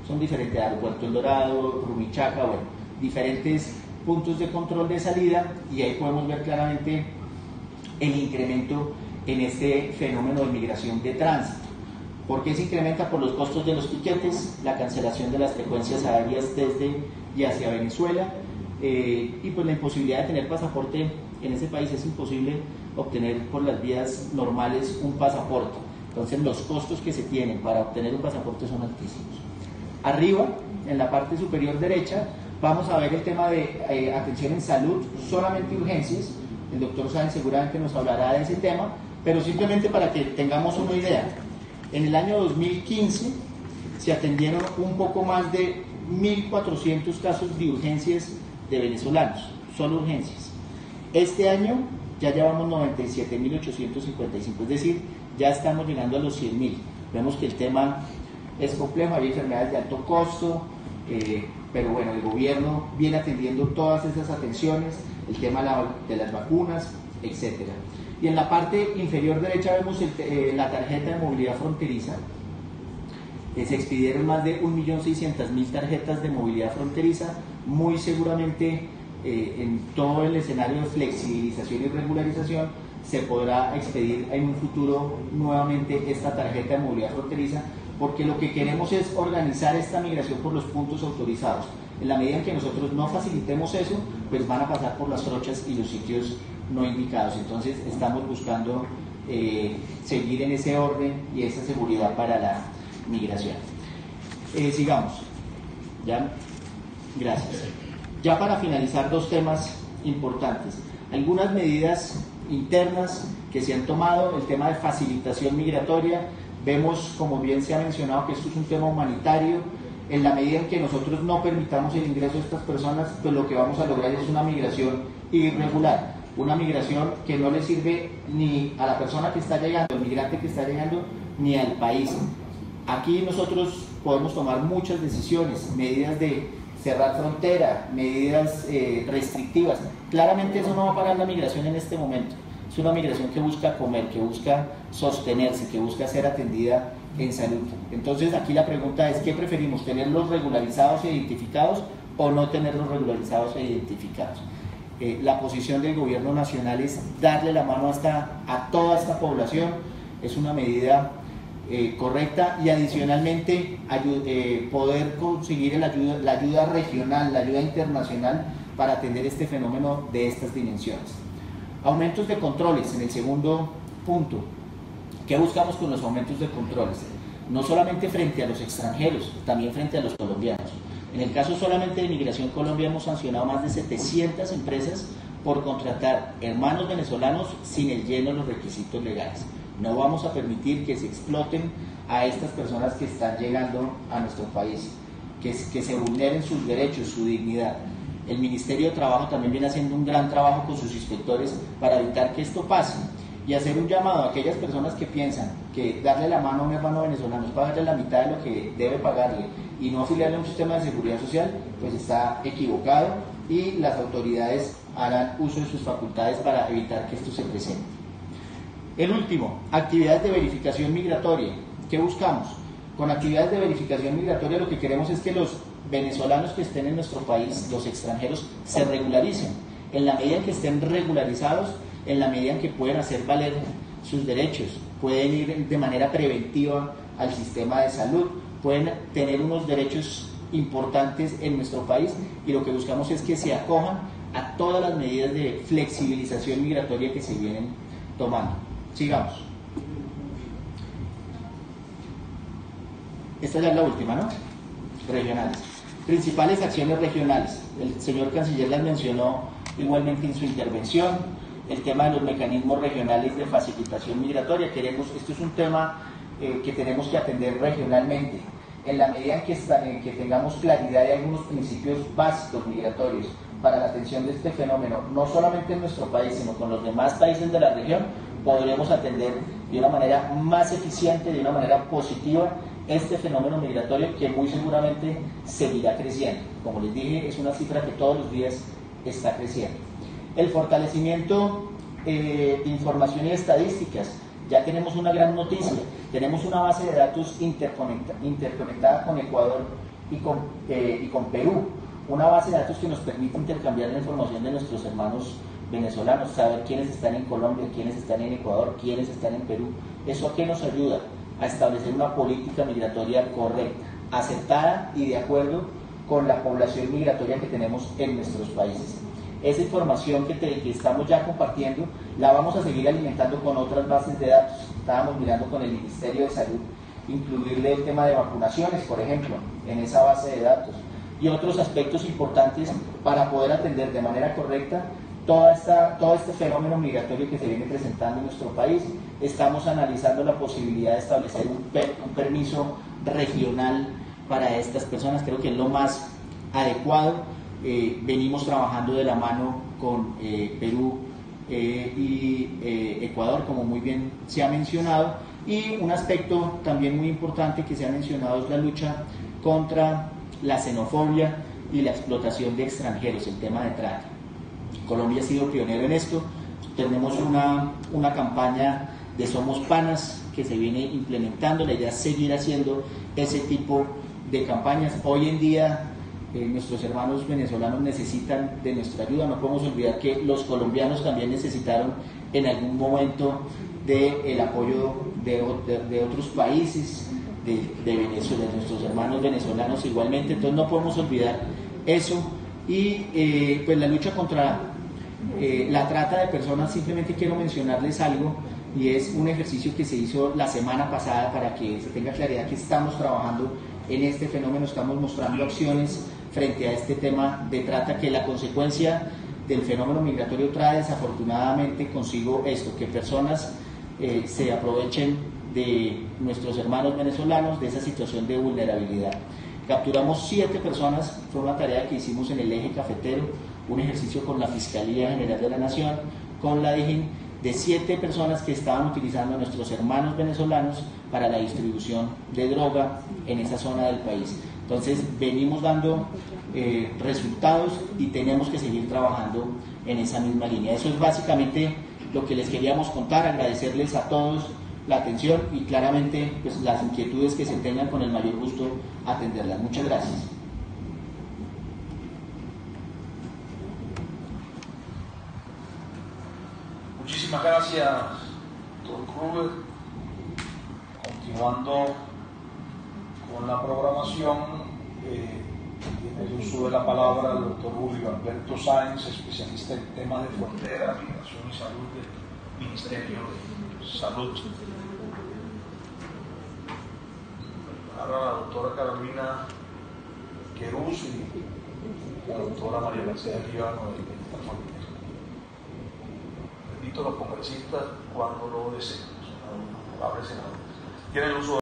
son diferentes: Aeropuerto El Dorado, Rumichaca, bueno, diferentes puntos de control de salida, y ahí podemos ver claramente el incremento en este fenómeno de migración de tránsito. ¿Por qué se incrementa? Por los costos de los tiquetes, la cancelación de las frecuencias aéreas desde y hacia Venezuela, y pues la imposibilidad de tener pasaporte en ese país. Es imposible obtener por las vías normales un pasaporte. Entonces los costos que se tienen para obtener un pasaporte son altísimos. Arriba, en la parte superior derecha, vamos a ver el tema de atención en salud, solamente urgencias, el doctor Sáenz seguramente nos hablará de ese tema, pero simplemente para que tengamos una idea. En el año 2015 se atendieron un poco más de 1.400 casos de urgencias de venezolanos, solo urgencias. Este año ya llevamos 97.855, es decir, ya estamos llegando a los 100.000. Vemos que el tema es complejo, hay enfermedades de alto costo, pero bueno, el gobierno viene atendiendo todas esas atenciones, el tema de las vacunas, etc. Y en la parte inferior derecha vemos la tarjeta de movilidad fronteriza. Se expidieron más de 1.600.000 tarjetas de movilidad fronteriza, muy seguramente en todo el escenario de flexibilización y regularización se podrá expedir en un futuro nuevamente esta tarjeta de movilidad fronteriza, porque lo que queremos es organizar esta migración por los puntos autorizados. En la medida en que nosotros no facilitemos eso, pues van a pasar por las trochas y los sitios no indicados. Entonces estamos buscando seguir en ese orden y esa seguridad para la migración. Sigamos. Ya, gracias. Ya para finalizar, dos temas importantes. Algunas medidas internas que se han tomado, el tema de facilitación migratoria. Vemos, como bien se ha mencionado, que esto es un tema humanitario. En la medida en que nosotros no permitamos el ingreso de estas personas, pues lo que vamos a lograr es una migración irregular, una migración que no le sirve ni a la persona que está llegando, al migrante que está llegando, ni al país. Aquí nosotros podemos tomar muchas decisiones, medidas de cerrar frontera, medidas restrictivas. Claramente eso no va a parar la migración en este momento. Es una migración que busca comer, que busca sostenerse, que busca ser atendida en salud. Entonces aquí la pregunta es, ¿qué preferimos? ¿Tenerlos regularizados e identificados o no tenerlos regularizados e identificados? La posición del gobierno nacional es darle la mano a toda esta población. Es una medida correcta, y adicionalmente poder conseguir la ayuda regional, la ayuda internacional para atender este fenómeno de estas dimensiones. Aumentos de controles, en el segundo punto. ¿Qué buscamos con los aumentos de controles? No solamente frente a los extranjeros, también frente a los colombianos. En el caso solamente de Migración Colombia hemos sancionado más de 700 empresas por contratar hermanos venezolanos sin el lleno de los requisitos legales. No vamos a permitir que se exploten a estas personas que están llegando a nuestro país, que se vulneren sus derechos, su dignidad. El Ministerio de Trabajo también viene haciendo un gran trabajo con sus inspectores para evitar que esto pase, y hacer un llamado a aquellas personas que piensan que darle la mano a un hermano venezolano es pagarle la mitad de lo que debe pagarle y no afiliarle a un sistema de seguridad social, pues está equivocado, y las autoridades harán uso de sus facultades para evitar que esto se presente. El último, actividades de verificación migratoria. ¿Qué buscamos? Con actividades de verificación migratoria lo que queremos es que los venezolanos que estén en nuestro país, los extranjeros, se regularicen. En la medida en que estén regularizados, en la medida en que pueden hacer valer sus derechos, pueden ir de manera preventiva al sistema de salud, pueden tener unos derechos importantes en nuestro país, y lo que buscamos es que se acojan a todas las medidas de flexibilización migratoria que se vienen tomando. Sigamos. Esta ya es la última, ¿no? Regionales. Principales acciones regionales. El señor canciller las mencionó igualmente en su intervención. El tema de los mecanismos regionales de facilitación migratoria. Esto es un tema que tenemos que atender regionalmente. En la medida en que tengamos claridad de algunos principios básicos migratorios para la atención de este fenómeno, no solamente en nuestro país, sino con los demás países de la región, podremos atender de una manera más eficiente, de una manera positiva, este fenómeno migratorio, que muy seguramente seguirá creciendo. Como les dije, es una cifra que todos los días está creciendo. El fortalecimiento de información y estadísticas. Ya tenemos una gran noticia. Tenemos una base de datos interconectada con Ecuador y con Perú. Una base de datos que nos permite intercambiar la información de nuestros hermanos venezolanos, saber quiénes están en Colombia, quiénes están en Ecuador, quiénes están en Perú. ¿Eso a qué nos ayuda? A establecer una política migratoria correcta, aceptada y de acuerdo con la población migratoria que tenemos en nuestros países. Esa información que estamos ya compartiendo la vamos a seguir alimentando con otras bases de datos. Estábamos mirando con el Ministerio de Salud incluirle el tema de vacunaciones, por ejemplo, en esa base de datos, y otros aspectos importantes para poder atender de manera correcta todo este fenómeno migratorio que se viene presentando en nuestro país. Estamos analizando la posibilidad de establecer un permiso regional para estas personas. Creo que es lo más adecuado. Venimos trabajando de la mano con Perú y Ecuador, como muy bien se ha mencionado, y un aspecto también muy importante que se ha mencionado es la lucha contra la xenofobia y la explotación de extranjeros, el tema de trata. Colombia ha sido pionero en esto. Tenemos una campaña de Somos Panas que se viene implementando. La idea es seguir haciendo ese tipo de campañas. Hoy en día nuestros hermanos venezolanos necesitan de nuestra ayuda. No podemos olvidar que los colombianos también necesitaron en algún momento del apoyo de otros países, de Venezuela, de nuestros hermanos venezolanos igualmente. Entonces no podemos olvidar eso. Y pues la lucha contra la trata de personas, simplemente quiero mencionarles algo, y es un ejercicio que se hizo la semana pasada para que se tenga claridad que estamos trabajando en este fenómeno, estamos mostrando acciones frente a este tema de trata, que la consecuencia del fenómeno migratorio trae desafortunadamente consigo esto, que personas se aprovechen de nuestros hermanos venezolanos, de esa situación de vulnerabilidad. Capturamos 7 personas, fue una tarea que hicimos en el eje cafetero, un ejercicio con la Fiscalía General de la Nación, con la DIJÍN, de 7 personas que estaban utilizando a nuestros hermanos venezolanos para la distribución de droga en esa zona del país. Entonces venimos dando resultados y tenemos que seguir trabajando en esa misma línea. Eso es básicamente lo que les queríamos contar, agradecerles a todos la atención y claramente pues, las inquietudes que se tengan, con el mayor gusto atenderlas. Muchas gracias. Muchísimas gracias, doctor Kruger. Continuando con la programación, tiene el uso de la palabra el doctor Julio Alberto Sáenz, especialista en temas de frontera, migración y salud del Ministerio de Salud. Ahora la doctora Carolina Querús y la doctora María Mercedes Líbano del Departamento. Repito, los congresistas cuando lo deseen. Tienen el uso de